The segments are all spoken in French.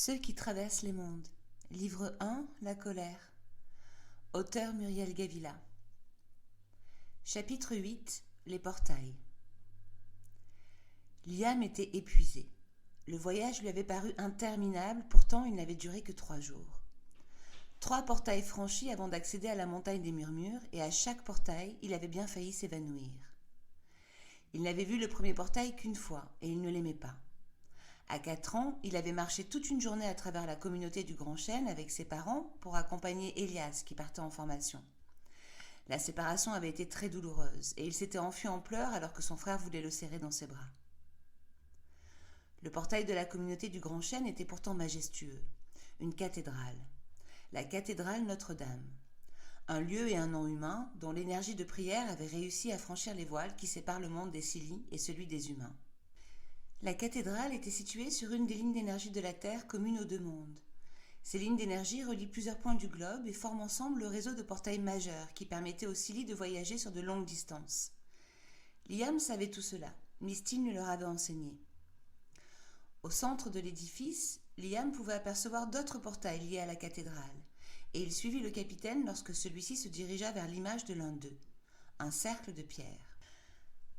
Ceux qui traversent les mondes. Livre 1, La colère. Auteur Muriel Gavila. Chapitre 8, Les portails. Liam était épuisé. Le voyage lui avait paru interminable, pourtant il n'avait duré que 3 jours. 3 portails franchis avant d'accéder à la montagne des murmures, et à chaque portail, il avait bien failli s'évanouir. Il n'avait vu le premier portail qu'une fois, et il ne l'aimait pas. À 4 ans, il avait marché toute une journée à travers la communauté du Grand Chêne avec ses parents pour accompagner Elias qui partait en formation. La séparation avait été très douloureuse et il s'était enfui en pleurs alors que son frère voulait le serrer dans ses bras. Le portail de la communauté du Grand Chêne était pourtant majestueux, une cathédrale. La cathédrale Notre-Dame. Un lieu et un nom humain dont l'énergie de prière avait réussi à franchir les voiles qui séparent le monde des Scilly et celui des humains. La cathédrale était située sur une des lignes d'énergie de la Terre communes aux deux mondes. Ces lignes d'énergie relient plusieurs points du globe et forment ensemble le réseau de portails majeurs qui permettait aux Scilly de voyager sur de longues distances. Liam savait tout cela, Mistil leur avait enseigné. Au centre de l'édifice, Liam pouvait apercevoir d'autres portails liés à la cathédrale, et il suivit le capitaine lorsque celui-ci se dirigea vers l'image de l'un d'eux, un cercle de pierre.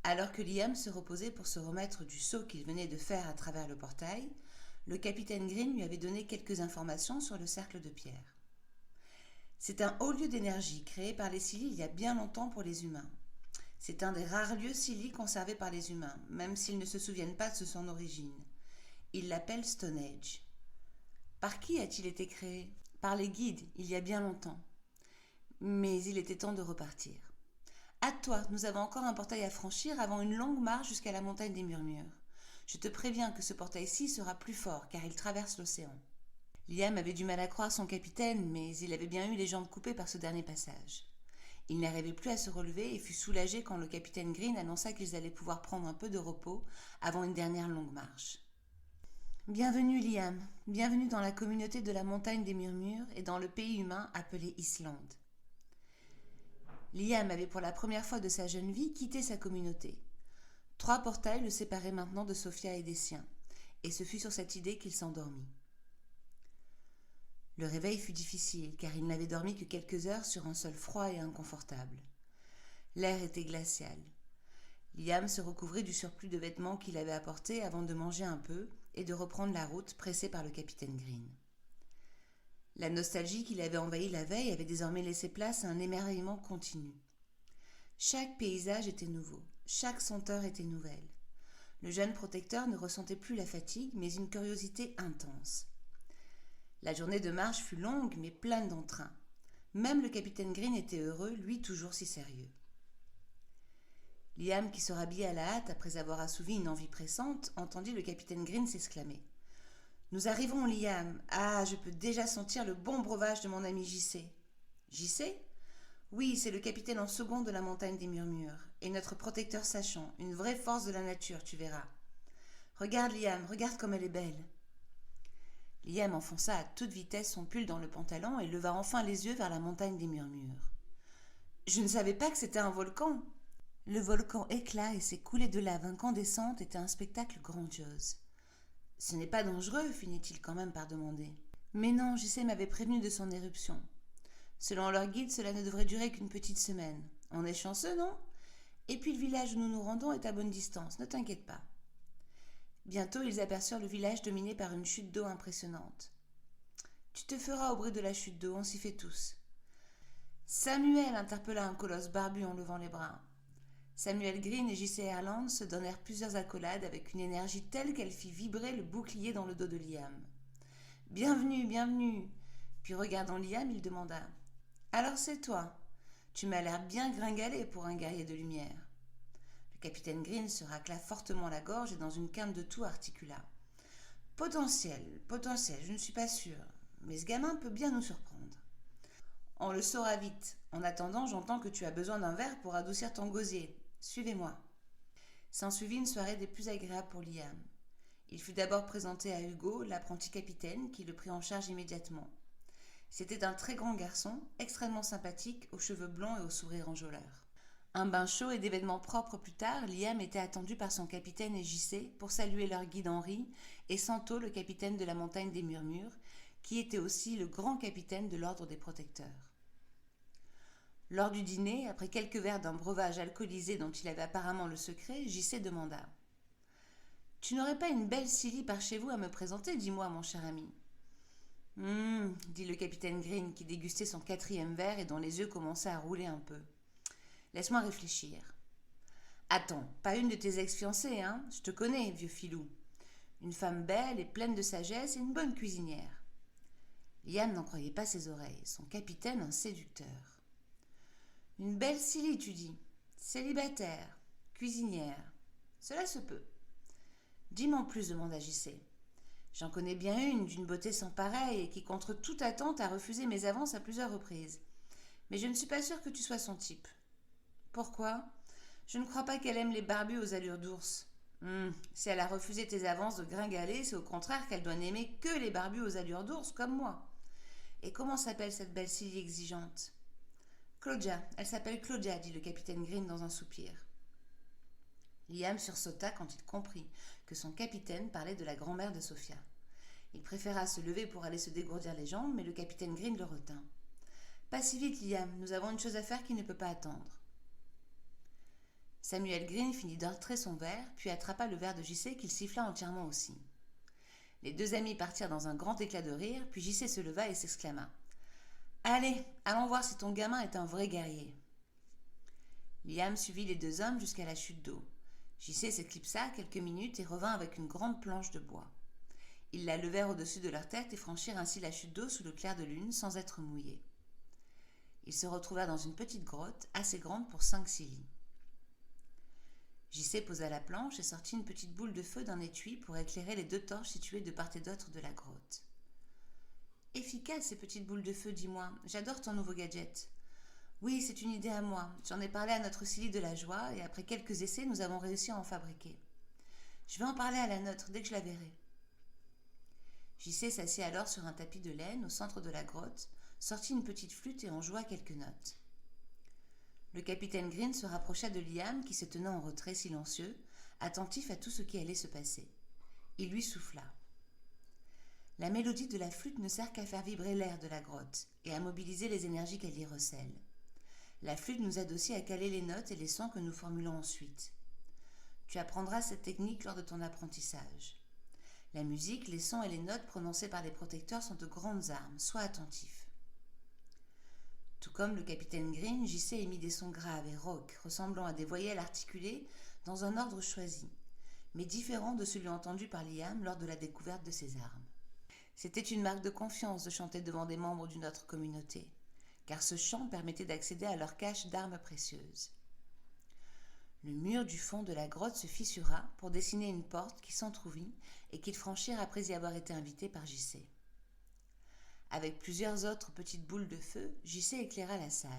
Alors que Liam se reposait pour se remettre du saut qu'il venait de faire à travers le portail, le capitaine Green lui avait donné quelques informations sur le cercle de pierre. C'est un haut lieu d'énergie créé par les Scilly il y a bien longtemps pour les humains. C'est un des rares lieux Scilly conservés par les humains, même s'ils ne se souviennent pas de son origine. Ils l'appellent Stonehenge. Par qui a-t-il été créé ? Par les guides, il y a bien longtemps. Mais il était temps de repartir. Hâte-toi, nous avons encore un portail à franchir avant une longue marche jusqu'à la montagne des murmures. Je te préviens que ce portail-ci sera plus fort car il traverse l'océan. Liam avait du mal à croire son capitaine, mais il avait bien eu les jambes coupées par ce dernier passage. Il n'arrivait plus à se relever et fut soulagé quand le capitaine Green annonça qu'ils allaient pouvoir prendre un peu de repos avant une dernière longue marche. Bienvenue Liam, bienvenue dans la communauté de la montagne des murmures et dans le pays humain appelé Islande. Liam avait pour la première fois de sa jeune vie quitté sa communauté. 3 portails le séparaient maintenant de Sophia et des siens, et ce fut sur cette idée qu'il s'endormit. Le réveil fut difficile, car il n'avait dormi que quelques heures sur un sol froid et inconfortable. L'air était glacial. Liam se recouvrit du surplus de vêtements qu'il avait apporté avant de manger un peu et de reprendre la route pressé par le capitaine Green. La nostalgie qui l'avait envahi la veille avait désormais laissé place à un émerveillement continu. Chaque paysage était nouveau, chaque senteur était nouvelle. Le jeune protecteur ne ressentait plus la fatigue, mais une curiosité intense. La journée de marche fut longue, mais pleine d'entrain. Même le capitaine Green était heureux, lui toujours si sérieux. Liam, qui se rhabillait à la hâte après avoir assouvi une envie pressante, entendit le capitaine Green s'exclamer. « Nous arrivons, Liam. Ah, je peux déjà sentir le bon breuvage de mon ami JC. »« JC ? Oui, c'est le capitaine en second de la montagne des murmures. Et notre protecteur sachant, une vraie force de la nature, tu verras. Regarde, Liam, regarde comme elle est belle. » Liam enfonça à toute vitesse son pull dans le pantalon et leva enfin les yeux vers la montagne des murmures. « Je ne savais pas que c'était un volcan. » Le volcan éclata et ses coulées de lave incandescentes étaient un spectacle grandiose. « Ce n'est pas dangereux, finit-il quand même par demander. Mais non, JC m'avait prévenu de son éruption. Selon leur guide, cela ne devrait durer qu'une petite semaine. On est chanceux, non ? Et puis le village où nous nous rendons est à bonne distance, ne t'inquiète pas. » Bientôt, ils aperçurent le village dominé par une chute d'eau impressionnante. « Tu te feras au bruit de la chute d'eau, on s'y fait tous. »« Samuel !» interpella un colosse barbu en levant les bras. Samuel Green et JC Erland se donnèrent plusieurs accolades avec une énergie telle qu'elle fit vibrer le bouclier dans le dos de Liam. « Bienvenue, bienvenue !» Puis regardant Liam, il demanda « Alors c'est toi. Tu m'as l'air bien gringalé pour un guerrier de lumière. » Le capitaine Green se racla fortement la gorge et dans une quinte de toux articula. « Potentiel, je ne suis pas sûre, mais ce gamin peut bien nous surprendre. » « On le saura vite. En attendant, j'entends que tu as besoin d'un verre pour adoucir ton gosier. Suivez-moi. » S'ensuivit une soirée des plus agréables pour Liam. Il fut d'abord présenté à Hugo, l'apprenti capitaine, qui le prit en charge immédiatement. C'était un très grand garçon, extrêmement sympathique, aux cheveux blonds et au sourire enjôleur. Un bain chaud et d'événements propres plus tard, Liam était attendu par son capitaine et JC pour saluer leur guide Henri et Santo, le capitaine de la montagne des Murmures, qui était aussi le grand capitaine de l'ordre des protecteurs. Lors du dîner, après quelques verres d'un breuvage alcoolisé dont il avait apparemment le secret, JC demanda « Tu n'aurais pas une belle Silly par chez vous à me présenter, dis-moi, mon cher ami ?» Dit le capitaine Green qui dégustait son 4e verre et dont les yeux commençaient à rouler un peu. Laisse-moi réfléchir. Attends, pas une de tes ex-fiancées, hein? Je te connais, vieux filou. Une femme belle et pleine de sagesse et une bonne cuisinière. Liam n'en croyait pas ses oreilles. Son capitaine, un séducteur. Une belle Silly, tu dis. Célibataire, cuisinière. Cela se peut. Dis-moi en plus, demanda JC. J'en connais bien une d'une beauté sans pareille et qui, contre toute attente, a refusé mes avances à plusieurs reprises. Mais je ne suis pas sûre que tu sois son type. Pourquoi ? Je ne crois pas qu'elle aime les barbus aux allures d'ours. Si elle a refusé tes avances de gringalet, c'est au contraire qu'elle doit n'aimer que les barbus aux allures d'ours comme moi. Et comment s'appelle cette belle Silly exigeante ? Claudia, elle s'appelle Claudia, dit le capitaine Green dans un soupir. Liam sursauta quand il comprit que son capitaine parlait de la grand-mère de Sophia. Il préféra se lever pour aller se dégourdir les jambes, mais le capitaine Green le retint. Pas si vite, Liam, nous avons une chose à faire qui ne peut pas attendre. Samuel Green finit d'entrer son verre, puis attrapa le verre de JC qu'il siffla entièrement aussi. Les deux amis partirent dans un grand éclat de rire, puis JC se leva et s'exclama. « Allez, allons voir si ton gamin est un vrai guerrier. » Liam suivit les deux hommes jusqu'à la chute d'eau. JC s'éclipsa quelques minutes et revint avec une grande planche de bois. Ils la levèrent au-dessus de leur tête et franchirent ainsi la chute d'eau sous le clair de lune sans être mouillés. Ils se retrouvèrent dans une petite grotte assez grande pour 5 Silly. JC posa la planche et sortit une petite boule de feu d'un étui pour éclairer les 2 torches situées de part et d'autre de la grotte. « Efficace, ces petites boules de feu, dis-moi. J'adore ton nouveau gadget. »« Oui, c'est une idée à moi. J'en ai parlé à notre Silly de la joie et après quelques essais, nous avons réussi à en fabriquer. Je vais en parler à la nôtre dès que je la verrai. » JC s'assit alors sur un tapis de laine au centre de la grotte, sortit une petite flûte et en joua quelques notes. Le capitaine Green se rapprocha de Liam qui se tenait en retrait silencieux, attentif à tout ce qui allait se passer. Il lui souffla. La mélodie de la flûte ne sert qu'à faire vibrer l'air de la grotte et à mobiliser les énergies qu'elle y recèle. La flûte nous aide aussi à caler les notes et les sons que nous formulons ensuite. Tu apprendras cette technique lors de ton apprentissage. La musique, les sons et les notes prononcées par les protecteurs sont de grandes armes, sois attentif. Tout comme le capitaine Green, JC émit des sons graves et rauques, ressemblant à des voyelles articulées dans un ordre choisi, mais différent de celui entendu par Liam lors de la découverte de ses armes. C'était une marque de confiance de chanter devant des membres d'une autre communauté, car ce chant permettait d'accéder à leur cache d'armes précieuses. Le mur du fond de la grotte se fissura pour dessiner une porte qui s'entrouvit et qu'ils franchirent après y avoir été invités par JC. Avec plusieurs autres petites boules de feu, JC éclaira la salle.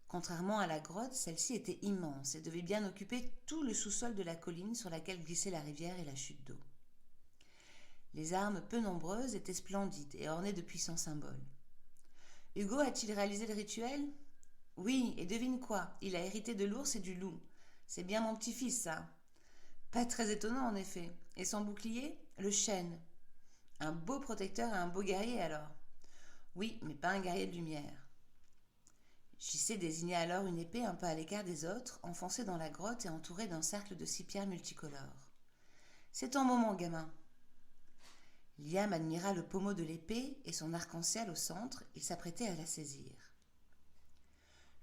Contrairement à la grotte, celle-ci était immense et devait bien occuper tout le sous-sol de la colline sur laquelle glissait la rivière et la chute d'eau. Les armes peu nombreuses étaient splendides et ornées de puissants symboles. Hugo a-t-il réalisé le rituel ? Oui, et devine quoi, il a hérité de l'ours et du loup. C'est bien mon petit-fils, ça. Pas très étonnant, en effet. Et son bouclier ? Le chêne. Un beau protecteur et un beau guerrier, alors. Oui, mais pas un guerrier de lumière. JC désigna alors une épée un peu à l'écart des autres, enfoncée dans la grotte et entourée d'un cercle de 6 pierres multicolores. C'est ton moment, gamin. Liam admira le pommeau de l'épée et son arc-en-ciel au centre, il s'apprêtait à la saisir.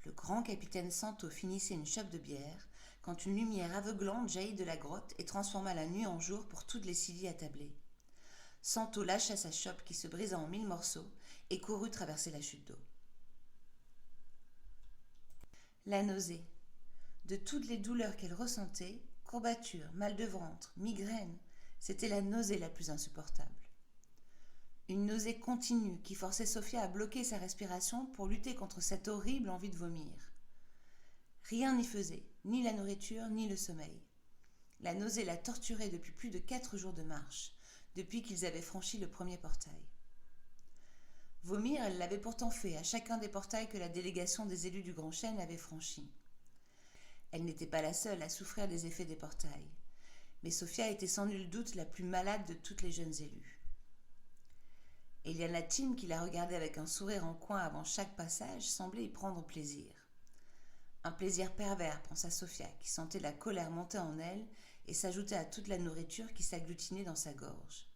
Le grand capitaine Santo finissait une chope de bière quand une lumière aveuglante jaillit de la grotte et transforma la nuit en jour pour toutes les Silly attablées. Santo lâcha sa chope qui se brisa en 1000 morceaux et courut traverser la chute d'eau. La nausée. De toutes les douleurs qu'elle ressentait, courbatures, mal de ventre, migraines, c'était la nausée la plus insupportable. Une nausée continue qui forçait Sophia à bloquer sa respiration pour lutter contre cette horrible envie de vomir. Rien n'y faisait, ni la nourriture, ni le sommeil. La nausée la torturait depuis plus de 4 jours de marche, depuis qu'ils avaient franchi le premier portail. Vomir, elle l'avait pourtant fait à chacun des portails que la délégation des élus du Grand Chêne avait franchis. Elle n'était pas la seule à souffrir des effets des portails, mais Sophia était sans nul doute la plus malade de toutes les jeunes élues. Eliana Tim, qui la regardait avec un sourire en coin avant chaque passage, semblait y prendre plaisir. Un plaisir pervers, pensa Sophia, qui sentait la colère monter en elle et s'ajouter à toute la nourriture qui s'agglutinait dans sa gorge.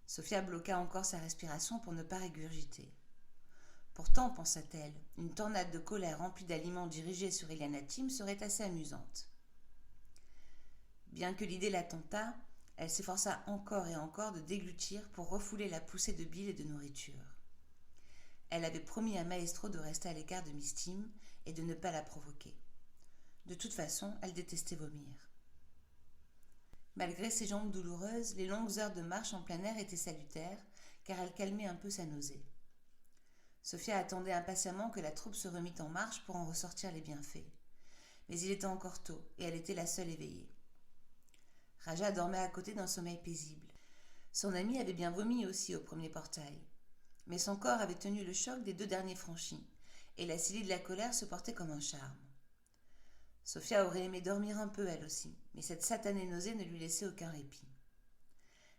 Sophia bloqua encore sa respiration pour ne pas régurgiter. Pourtant, pensa-t-elle, une tornade de colère remplie d'aliments dirigés sur Eliana Tim serait assez amusante. Bien que l'idée la tentât, elle s'efforça encore et encore de déglutir pour refouler la poussée de bile et de nourriture. Elle avait promis à Maestro de rester à l'écart de Miss Tim et de ne pas la provoquer. De toute façon, elle détestait vomir. Malgré ses jambes douloureuses, les longues heures de marche en plein air étaient salutaires, car elles calmaient un peu sa nausée. Sophia attendait impatiemment que la troupe se remît en marche pour en ressortir les bienfaits. Mais il était encore tôt, et elle était la seule éveillée. Raja dormait à côté d'un sommeil paisible. Son amie avait bien vomi aussi au premier portail. Mais son corps avait tenu le choc des 2 derniers franchis, et la Silly de la colère se portait comme un charme. Sophia aurait aimé dormir un peu elle aussi, mais cette satanée nausée ne lui laissait aucun répit.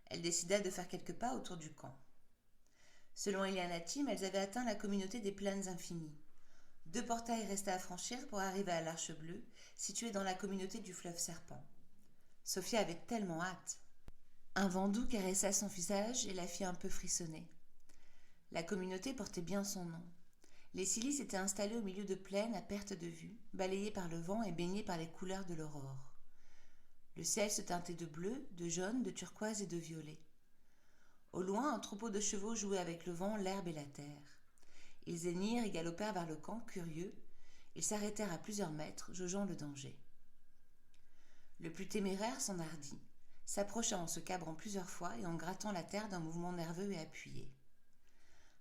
Elle décida de faire quelques pas autour du camp. Selon Eliana Tim, elles avaient atteint la communauté des plaines infinies. 2 portails restaient à franchir pour arriver à l'Arche Bleue, située dans la communauté du fleuve Serpent. Sophia avait tellement hâte. Un vent doux caressa son visage et la fit un peu frissonner. La communauté portait bien son nom. Les Silly étaient installés au milieu de plaines à perte de vue, balayées par le vent et baignées par les couleurs de l'aurore. Le ciel se teintait de bleu, de jaune, de turquoise et de violet. Au loin, un troupeau de chevaux jouait avec le vent, l'herbe et la terre. Ils hennirent et galopèrent vers le camp, curieux. Ils s'arrêtèrent à plusieurs mètres, jaugeant le danger. Le plus téméraire s'enhardit, s'approcha en se cabrant plusieurs fois et en grattant la terre d'un mouvement nerveux et appuyé.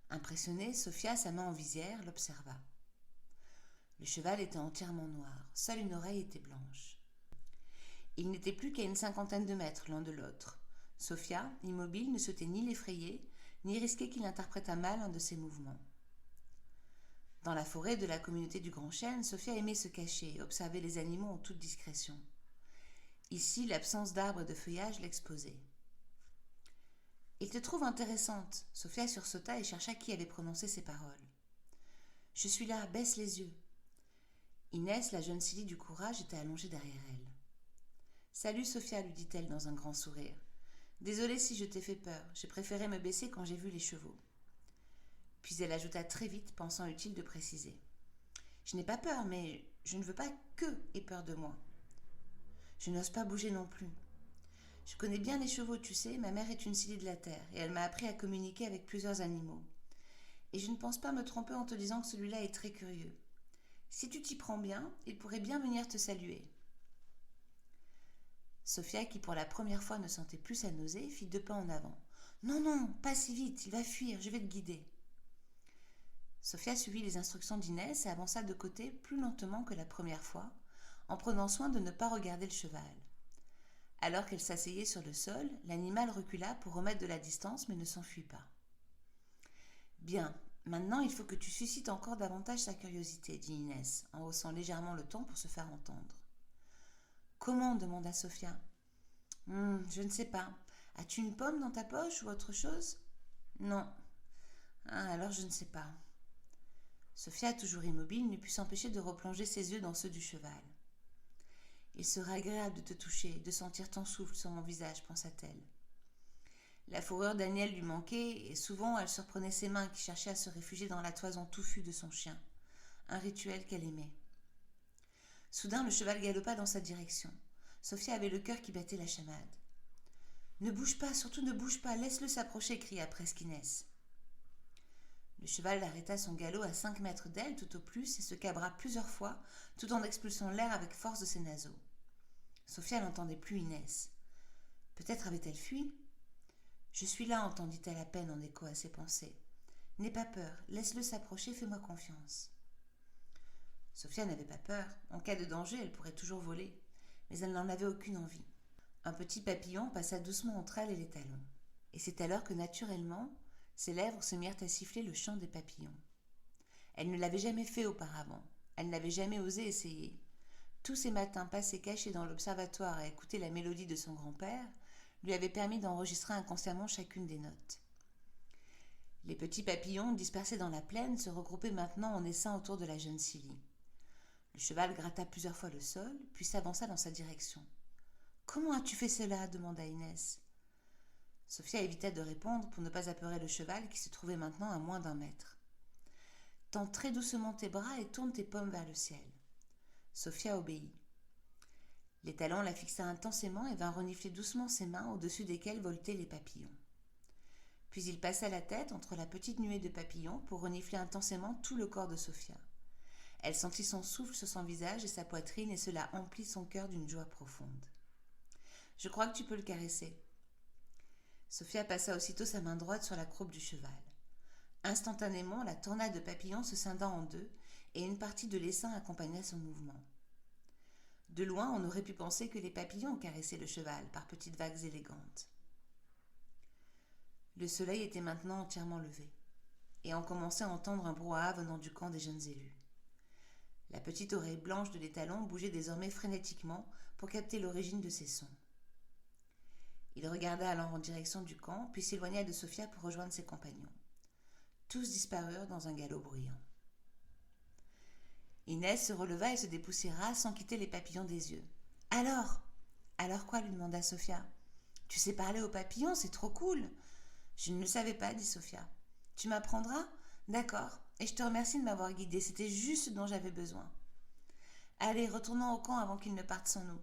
Impressionnée, Sophia, sa main en visière, l'observa. Le cheval était entièrement noir, seule une oreille était blanche. Ils n'étaient plus qu'à une 50aine de mètres l'un de l'autre. Sophia, immobile, ne souhaitait ni l'effrayer, ni risquer qu'il interprétât mal un de ses mouvements. Dans la forêt de la communauté du Grand Chêne, Sophia aimait se cacher et observer les animaux en toute discrétion. Ici, l'absence d'arbres et de feuillage l'exposait. « Il te trouve intéressante !» Sophia sursauta et chercha qui avait prononcé ces paroles. « Je suis là, baisse les yeux !» Inès, la jeune Silly du courage, était allongée derrière elle. « Salut Sophia !» lui dit-elle dans un grand sourire. « Désolée si je t'ai fait peur, j'ai préféré me baisser quand j'ai vu les chevaux. » Puis elle ajouta très vite, pensant utile de préciser. « Je n'ai pas peur, mais je ne veux pas qu'eux aient peur de moi. Je n'ose pas bouger non plus. Je connais bien les chevaux, tu sais, ma mère est une Silly de la terre, et elle m'a appris à communiquer avec plusieurs animaux. Et je ne pense pas me tromper en te disant que celui-là est très curieux. Si tu t'y prends bien, il pourrait bien venir te saluer. » Sophia, qui pour la première fois ne sentait plus sa nausée, fit 2 pas en avant. « Non, non, pas si vite, il va fuir, je vais te guider. » Sophia suivit les instructions d'Inès et avança de côté plus lentement que la première fois, en prenant soin de ne pas regarder le cheval. Alors qu'elle s'asseyait sur le sol, l'animal recula pour remettre de la distance mais ne s'enfuit pas. « Bien, maintenant il faut que tu suscites encore davantage sa curiosité, dit Inès, en haussant légèrement le ton pour se faire entendre. « Comment ?» demanda Sophia. « Je ne sais pas. As-tu une pomme dans ta poche ou autre chose ?»« Non. »« Ah, alors je ne sais pas. » Sophia, toujours immobile, ne put s'empêcher de replonger ses yeux dans ceux du cheval. « Il serait agréable de te toucher, de sentir ton souffle sur mon visage, pensa-t-elle. La fourrure d'Aniel lui manquait, et souvent elle surprenait ses mains qui cherchaient à se réfugier dans la toison touffue de son chien, un rituel qu'elle aimait. Soudain, le cheval galopa dans sa direction. Sophia avait le cœur qui battait la chamade. « Ne bouge pas, surtout ne bouge pas, laisse-le s'approcher » cria presque Inès. Le cheval arrêta son galop à 5 mètres d'elle tout au plus et se cabra plusieurs fois tout en expulsant l'air avec force de ses naseaux. Sophia n'entendait plus Inès. Peut-être avait-elle fui ? « Je suis là, entendit-elle à peine en écho à ses pensées. « N'aie pas peur, laisse-le s'approcher, fais-moi confiance. » Sophia n'avait pas peur. En cas de danger, elle pourrait toujours voler. Mais elle n'en avait aucune envie. Un petit papillon passa doucement entre elle et les talons. Et c'est alors que, naturellement, ses lèvres se mirent à siffler le chant des papillons. Elle ne l'avait jamais fait auparavant. Elle n'avait jamais osé essayer. Tous ces matins passés cachés dans l'observatoire à écouter la mélodie de son grand-père lui avaient permis d'enregistrer inconsciemment chacune des notes. Les petits papillons dispersés dans la plaine se regroupaient maintenant en essaim autour de la jeune Silly. Le cheval gratta plusieurs fois le sol, puis s'avança dans sa direction. « Comment as-tu fait cela » demanda Inès. Sophia évita de répondre pour ne pas apeurer le cheval qui se trouvait maintenant à moins d'1 mètre. « Tends très doucement tes bras et tourne tes pommes vers le ciel. » Sophia obéit. L'étalon la fixa intensément et vint renifler doucement ses mains au-dessus desquelles voletaient les papillons. Puis il passa la tête entre la petite nuée de papillons pour renifler intensément tout le corps de Sophia. Elle sentit son souffle sur son visage et sa poitrine et cela emplit son cœur d'une joie profonde. « Je crois que tu peux le caresser. » Sophia passa aussitôt sa main droite sur la croupe du cheval. Instantanément, la tornade de papillons se scinda en deux et une partie de l'essaim accompagna son mouvement. De loin, on aurait pu penser que les papillons caressaient le cheval par petites vagues élégantes. Le soleil était maintenant entièrement levé, et on commençait à entendre un brouhaha venant du camp des jeunes élus. La petite oreille blanche de l'étalon bougeait désormais frénétiquement pour capter l'origine de ces sons. Il regarda alors en direction du camp, puis s'éloigna de Sophia pour rejoindre ses compagnons. Tous disparurent dans un galop bruyant. Inès se releva et se dépoussiéra sans quitter les papillons des yeux. « Alors ?»« Alors quoi ?» lui demanda Sophia. « Tu sais parler aux papillons, c'est trop cool !»« Je ne le savais pas, dit Sophia. « Tu m'apprendras ? D'accord, et je te remercie de m'avoir guidée, c'était juste ce dont j'avais besoin. Allez, retournons au camp avant qu'ils ne partent sans nous. »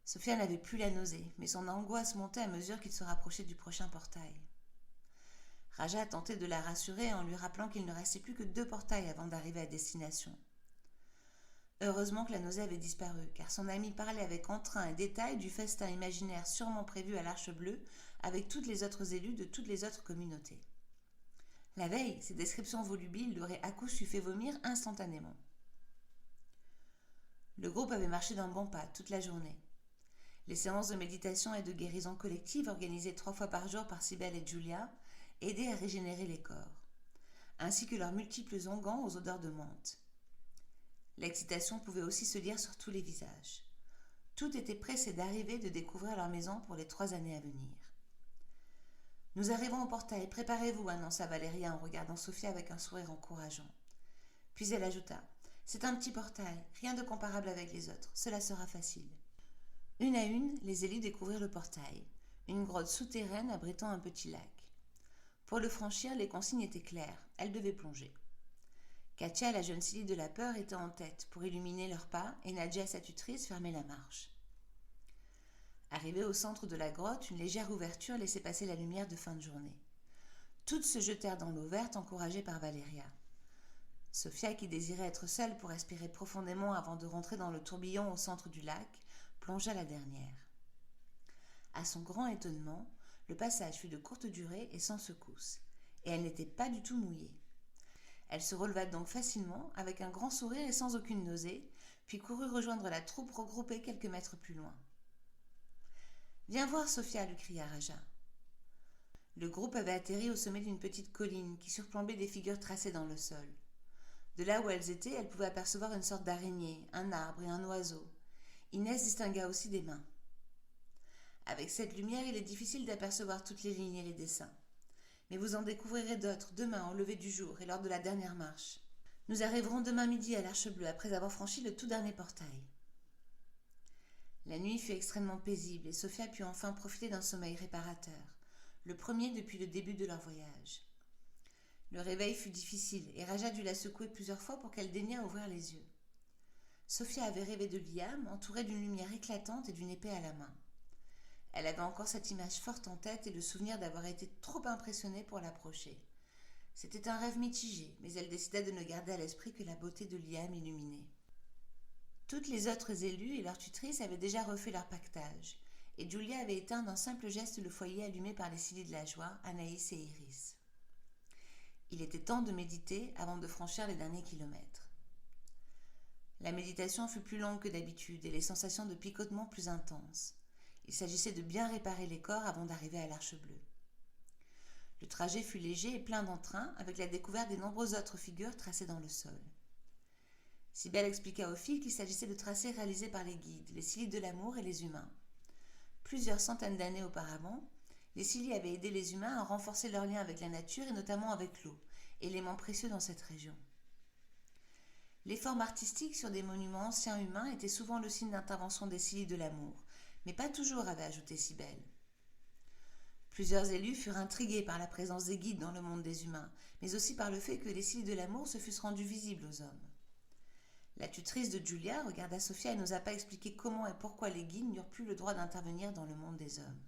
Sophia n'avait plus la nausée, mais son angoisse montait à mesure qu'il se rapprochait du prochain portail. Raja tentait de la rassurer en lui rappelant qu'il ne restait plus que 2 portails avant d'arriver à destination. Heureusement que la nausée avait disparu, car son ami parlait avec entrain et détail du festin imaginaire sûrement prévu à l'Arche Bleue avec toutes les autres élus de toutes les autres communautés. La veille, ces descriptions volubiles l'auraient à coup su fait vomir instantanément. Le groupe avait marché d'un bon pas toute la journée. Les séances de méditation et de guérison collective organisées 3 fois par jour par Cybèle et Julia aidaient à régénérer les corps, ainsi que leurs multiples onguents aux odeurs de menthe. L'excitation pouvait aussi se lire sur tous les visages. Tout était pressé d'arriver de découvrir leur maison pour les 3 années à venir. « Nous arrivons au portail, préparez-vous » annonça Valéria en regardant Sophia avec un sourire encourageant. Puis elle ajouta « C'est un petit portail, rien de comparable avec les autres, cela sera facile. » Une à une, les élus découvrirent le portail, une grotte souterraine abritant un petit lac. Pour le franchir, les consignes étaient claires, elles devaient plonger. Katia, la jeune Silly de la peur, était en tête pour illuminer leurs pas et Nadja, sa tutrice, fermait la marche. Arrivée au centre de la grotte, une légère ouverture laissait passer la lumière de fin de journée. Toutes se jetèrent dans l'eau verte, encouragées par Valéria. Sophia, qui désirait être seule pour respirer profondément avant de rentrer dans le tourbillon au centre du lac, plongea la dernière. À son grand étonnement, le passage fut de courte durée et sans secousse, et elle n'était pas du tout mouillée. Elle se releva donc facilement, avec un grand sourire et sans aucune nausée, puis courut rejoindre la troupe regroupée quelques mètres plus loin. « Viens voir, Sophia » lui cria Raja. Le groupe avait atterri au sommet d'une petite colline qui surplombait des figures tracées dans le sol. De là où elles étaient, elle pouvait apercevoir une sorte d'araignée, un arbre et un oiseau. Inès distingua aussi des mains. Avec cette lumière, il est difficile d'apercevoir toutes les lignes et les dessins. Mais vous en découvrirez d'autres demain au lever du jour et lors de la dernière marche. Nous arriverons demain midi à l'Arche Bleue après avoir franchi le tout dernier portail. La nuit fut extrêmement paisible et Sophia put enfin profiter d'un sommeil réparateur, le premier depuis le début de leur voyage. Le réveil fut difficile et Raja dut la secouer plusieurs fois pour qu'elle daignât ouvrir les yeux. Sophia avait rêvé de Liam, entouré d'une lumière éclatante et d'une épée à la main. Elle avait encore cette image forte en tête et le souvenir d'avoir été trop impressionnée pour l'approcher. C'était un rêve mitigé, mais elle décida de ne garder à l'esprit que la beauté de Liam illuminée. Toutes les autres élues et leurs tutrices avaient déjà refait leur pactage, et Julia avait éteint d'un simple geste le foyer allumé par les Silly de la joie, Anaïs et Iris. Il était temps de méditer avant de franchir les derniers kilomètres. La méditation fut plus longue que d'habitude et les sensations de picotement plus intenses. Il s'agissait de bien réparer les corps avant d'arriver à l'Arche Bleue. Le trajet fut léger et plein d'entrain, avec la découverte des nombreuses autres figures tracées dans le sol. Cybèle expliqua aux filles qu'il s'agissait de tracés réalisés par les guides, les Scillies de l'amour et les humains. Plusieurs centaines d'années auparavant, les Scillies avaient aidé les humains à renforcer leur lien avec la nature et notamment avec l'eau, élément précieux dans cette région. Les formes artistiques sur des monuments anciens humains étaient souvent le signe d'intervention des Scillies de l'amour, mais pas toujours, avait ajouté Cybèle. Plusieurs élus furent intrigués par la présence des guides dans le monde des humains, mais aussi par le fait que les Scillies de l'amour se fussent rendus visibles aux hommes. La tutrice de Julia regarda Sophia et n'osa pas expliquer comment et pourquoi les guides n'eurent plus le droit d'intervenir dans le monde des hommes.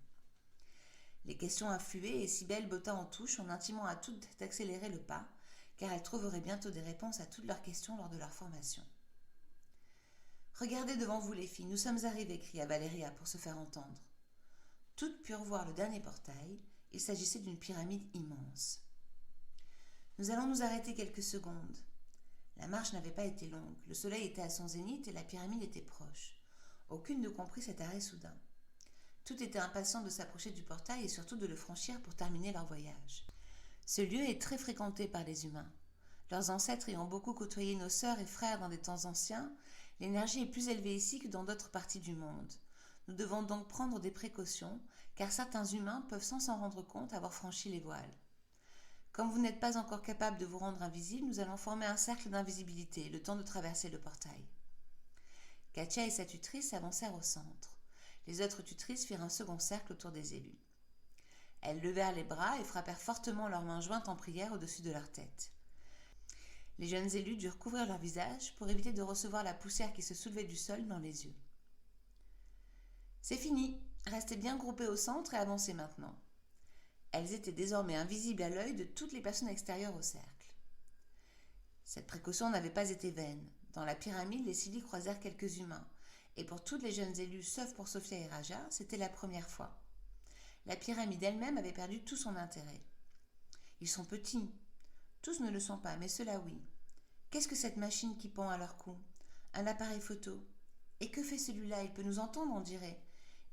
Les questions affluaient et Cybèle botta en touche en intimant à toutes d'accélérer le pas, car elles trouveraient bientôt des réponses à toutes leurs questions lors de leur formation. « Regardez devant vous les filles, nous sommes arrivées » cria Valéria pour se faire entendre. Toutes purent voir le dernier portail, il s'agissait d'une pyramide immense. « Nous allons nous arrêter quelques secondes. » La marche n'avait pas été longue, le soleil était à son zénith et la pyramide était proche. Aucune ne comprit cet arrêt soudain. Toutes étaient impatientes de s'approcher du portail et surtout de le franchir pour terminer leur voyage. Ce lieu est très fréquenté par les humains. Leurs ancêtres ayant beaucoup côtoyé nos sœurs et frères dans des temps anciens, l'énergie est plus élevée ici que dans d'autres parties du monde. Nous devons donc prendre des précautions, car certains humains peuvent sans s'en rendre compte avoir franchi les voiles. Comme vous n'êtes pas encore capable de vous rendre invisible, nous allons former un cercle d'invisibilité, le temps de traverser le portail. Katia et sa tutrice s'avancèrent au centre. Les autres tutrices firent un second cercle autour des élus. Elles levèrent les bras et frappèrent fortement leurs mains jointes en prière au-dessus de leur tête. Les jeunes élus durent couvrir leur visage pour éviter de recevoir la poussière qui se soulevait du sol dans les yeux. « C'est fini, restez bien groupés au centre et avancez maintenant. » Elles étaient désormais invisibles à l'œil de toutes les personnes extérieures au cercle. Cette précaution n'avait pas été vaine. Dans la pyramide, les Scillies croisèrent quelques humains, et pour toutes les jeunes élues, sauf pour Sophia et Raja, c'était la première fois. La pyramide elle-même avait perdu tout son intérêt. Ils sont petits. Tous ne le sont pas, mais ceux-là oui. Qu'est-ce que cette machine qui pend à leur cou? Un appareil photo. Et que fait celui-là? Il peut nous entendre, on dirait.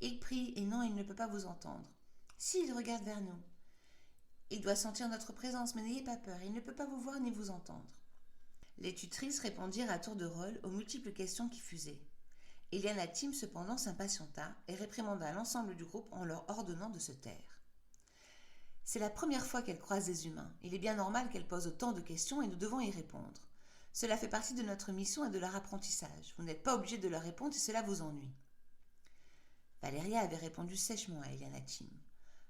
Il prie, et non, il ne peut pas vous entendre. Si, il regarde vers nous. Il doit sentir notre présence, mais n'ayez pas peur, il ne peut pas vous voir ni vous entendre. Les tutrices répondirent à tour de rôle aux multiples questions qui fusaient. Eliana Tim cependant s'impatienta et réprimanda l'ensemble du groupe en leur ordonnant de se taire. C'est la première fois qu'elle croise des humains. Il est bien normal qu'elle pose autant de questions et nous devons y répondre. Cela fait partie de notre mission et de leur apprentissage. Vous n'êtes pas obligé de leur répondre si cela vous ennuie. Valéria avait répondu sèchement à Eliana Tim.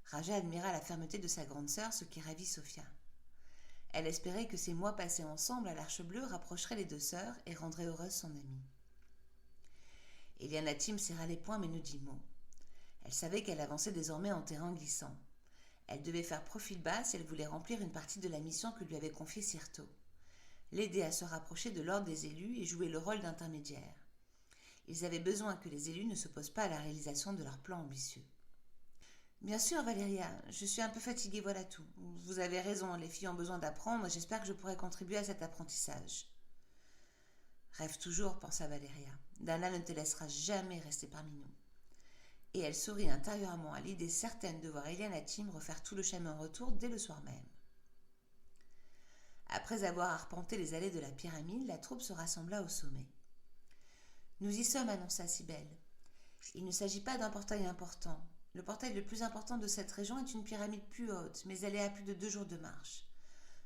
Raja admira la fermeté de sa grande sœur, ce qui ravit Sophia. Elle espérait que ces mois passés ensemble à l'Arche Bleue rapprocheraient les deux sœurs et rendraient heureuse son amie. Eliana Tim serra les poings mais ne dit mot. Elle savait qu'elle avançait désormais en terrain glissant. Elle devait faire profil bas si elle voulait remplir une partie de la mission que lui avait confiée Cyrto. L'aider à se rapprocher de l'ordre des élus et jouer le rôle d'intermédiaire. Ils avaient besoin que les élus ne s'opposent pas à la réalisation de leur plan ambitieux. « Bien sûr, Valéria, je suis un peu fatiguée, voilà tout. Vous avez raison, les filles ont besoin d'apprendre et j'espère que je pourrai contribuer à cet apprentissage. » Rêve toujours, pensa Valéria. Dana ne te laissera jamais rester parmi nous. Et elle sourit intérieurement à l'idée certaine de voir Eliana Tim refaire tout le chemin en retour dès le soir même. Après avoir arpenté les allées de la pyramide, la troupe se rassembla au sommet. « Nous y sommes, annonça Cybèle. Il ne s'agit pas d'un portail important. Le portail le plus important de cette région est une pyramide plus haute, mais elle est à plus de 2 jours de marche.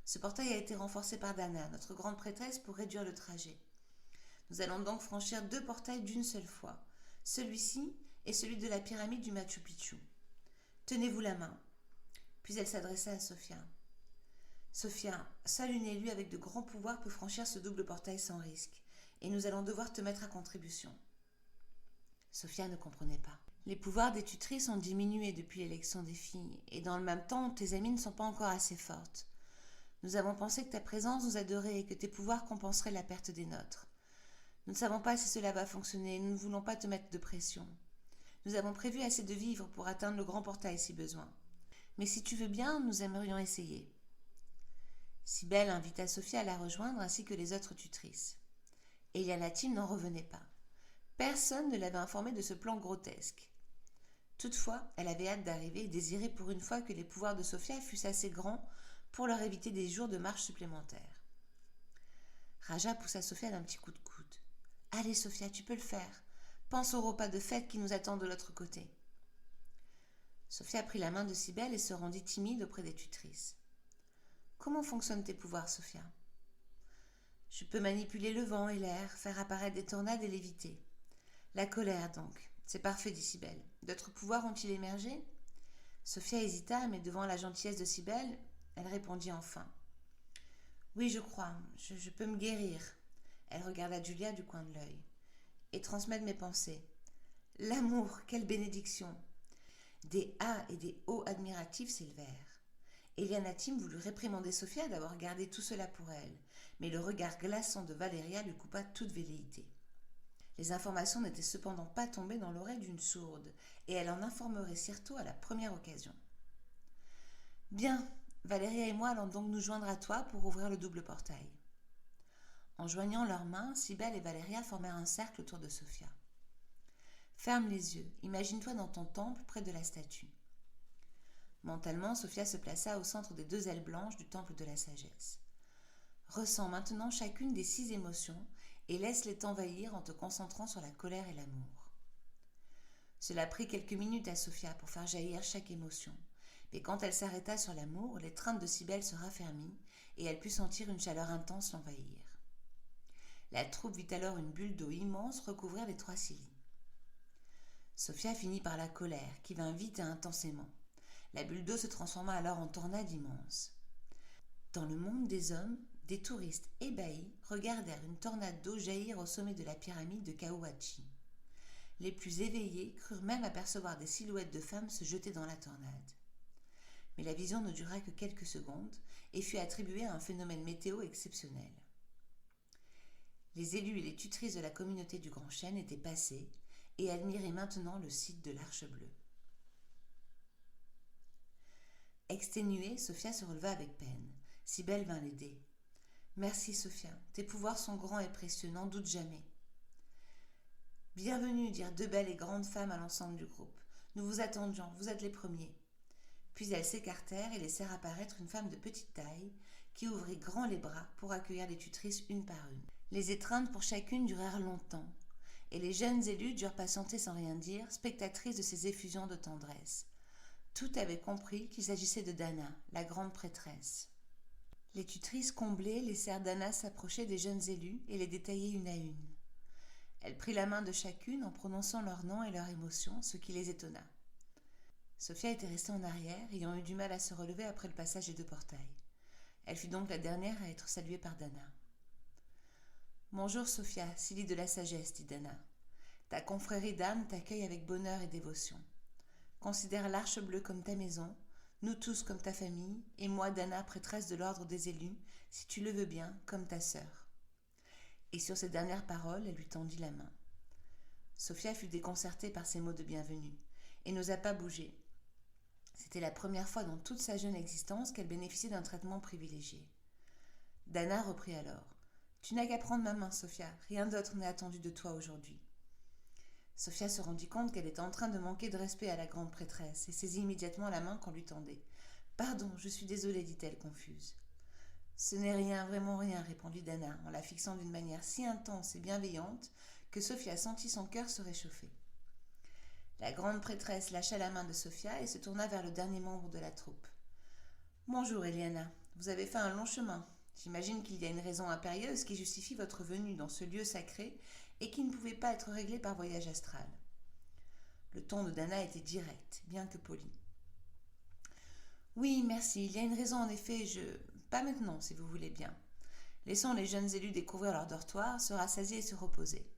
Ce portail a été renforcé par Dana, notre grande prêtresse, pour réduire le trajet. Nous allons donc franchir 2 portails d'une seule fois, celui-ci et celui de la pyramide du Machu Picchu. Tenez-vous la main. » Puis elle s'adressa à Sophia. « Sophia, seule une élue avec de grands pouvoirs peut franchir ce double portail sans risque, et nous allons devoir te mettre à contribution. » Sophia ne comprenait pas. Les pouvoirs des tutrices ont diminué depuis l'élection des filles, et dans le même temps, tes amies ne sont pas encore assez fortes. Nous avons pensé que ta présence nous aiderait et que tes pouvoirs compenseraient la perte des nôtres. Nous ne savons pas si cela va fonctionner et nous ne voulons pas te mettre de pression. Nous avons prévu assez de vivres pour atteindre le grand portail si besoin. Mais si tu veux bien, nous aimerions essayer. Cybèle invita Sophia à la rejoindre ainsi que les autres tutrices. Eliana Tim n'en revenait pas. Personne ne l'avait informée de ce plan grotesque. Toutefois, elle avait hâte d'arriver et désirait pour une fois que les pouvoirs de Sophia fussent assez grands pour leur éviter des jours de marche supplémentaires. Raja poussa Sophia d'un petit coup de coude. « Allez Sophia, tu peux le faire. Pense au repas de fête qui nous attend de l'autre côté. » Sophia prit la main de Cybèle et se rendit timide auprès des tutrices. « Comment fonctionnent tes pouvoirs, Sophia ?»« Je peux manipuler le vent et l'air, faire apparaître des tornades et l'éviter. »« La colère, donc. C'est parfait, dit Cybèle. D'autres pouvoirs ont-ils émergé ?» Sophia hésita, mais devant la gentillesse de Cybèle, elle répondit enfin. « Oui, je crois. Je peux me guérir. » Elle regarda Julia du coin de l'œil. « Et transmettre mes pensées. L'amour, quelle bénédiction !» Des A et des O admiratifs s'élevèrent. Elianatim voulut réprimander Sophia d'avoir gardé tout cela pour elle, mais le regard glaçant de Valéria lui coupa toute velléité. Les informations n'étaient cependant pas tombées dans l'oreille d'une sourde, et elle en informerait Cyrto à la première occasion. « Bien, Valéria et moi allons donc nous joindre à toi pour ouvrir le double portail. » En joignant leurs mains, Cybèle et Valéria formèrent un cercle autour de Sophia. « Ferme les yeux, imagine-toi dans ton temple près de la statue. » Mentalement, Sophia se plaça au centre des 2 ailes blanches du temple de la sagesse. Ressens maintenant chacune des 6 émotions et laisse-les t'envahir en te concentrant sur la colère et l'amour. Cela prit quelques minutes à Sophia pour faire jaillir chaque émotion, mais quand elle s'arrêta sur l'amour, l'étreinte de Cybèle se raffermit et elle put sentir une chaleur intense l'envahir. La troupe vit alors une bulle d'eau immense recouvrir les 3 ciliés. Sophia finit par la colère, qui vint vite et intensément. La bulle d'eau se transforma alors en tornade immense. Dans le monde des hommes, des touristes ébahis regardèrent une tornade d'eau jaillir au sommet de la pyramide de Kaouachi. Les plus éveillés crurent même apercevoir des silhouettes de femmes se jeter dans la tornade. Mais la vision ne dura que quelques secondes et fut attribuée à un phénomène météo exceptionnel. Les élus et les tutrices de la communauté du Grand Chêne étaient passés et admiraient maintenant le site de l'Arche Bleue. Exténuée, Sophia se releva avec peine. Cybèle vint l'aider. « Merci, Sophia. Tes pouvoirs sont grands et précieux, n'en doute jamais. »« Bienvenue, dirent 2 belles et grandes femmes à l'ensemble du groupe. Nous vous attendions, vous êtes les premiers. » Puis elles s'écartèrent et laissèrent apparaître une femme de petite taille qui ouvrit grand les bras pour accueillir les tutrices une par une. Les étreintes pour chacune durèrent longtemps, et les jeunes élus durent patienter sans rien dire, spectatrices de ces effusions de tendresse. Toutes avaient compris qu'il s'agissait de Dana, la grande prêtresse. Les tutrices comblées laissèrent Dana s'approcher des jeunes élus et les détailler une à une. Elle prit la main de chacune en prononçant leur nom et leur émotion, ce qui les étonna. Sophia était restée en arrière, ayant eu du mal à se relever après le passage des 2 portails. Elle fut donc la dernière à être saluée par Dana. « Bonjour Sophia, Cili de la sagesse, dit Dana. Ta confrérie d'âmes t'accueille avec bonheur et dévotion. Considère l'Arche Bleue comme ta maison, nous tous comme ta famille, et moi, Dana, prêtresse de l'ordre des élus, si tu le veux bien, comme ta sœur. » Et sur ces dernières paroles, elle lui tendit la main. Sophia fut déconcertée par ces mots de bienvenue, et n'osa pas bouger. C'était la première fois dans toute sa jeune existence qu'elle bénéficiait d'un traitement privilégié. Dana reprit alors. « Tu n'as qu'à prendre ma main, Sophia, rien d'autre n'est attendu de toi aujourd'hui. » Sophia se rendit compte qu'elle était en train de manquer de respect à la grande prêtresse et saisit immédiatement la main qu'on lui tendait. « Pardon, je suis désolée, dit-elle confuse. »« Ce n'est rien, vraiment rien, répondit Dana, en la fixant d'une manière si intense et bienveillante que Sophia sentit son cœur se réchauffer. La grande prêtresse lâcha la main de Sophia et se tourna vers le dernier membre de la troupe. « Bonjour, Eliana. Vous avez fait un long chemin. J'imagine qu'il y a une raison impérieuse qui justifie votre venue dans ce lieu sacré et qui ne pouvait pas être réglée par voyage astral. » Le ton de Dana était direct, bien que poli. « Oui, merci. Il y a une raison en effet. Pas maintenant, si vous voulez bien. Laissons les jeunes élus découvrir leur dortoir, se rassasier et se reposer.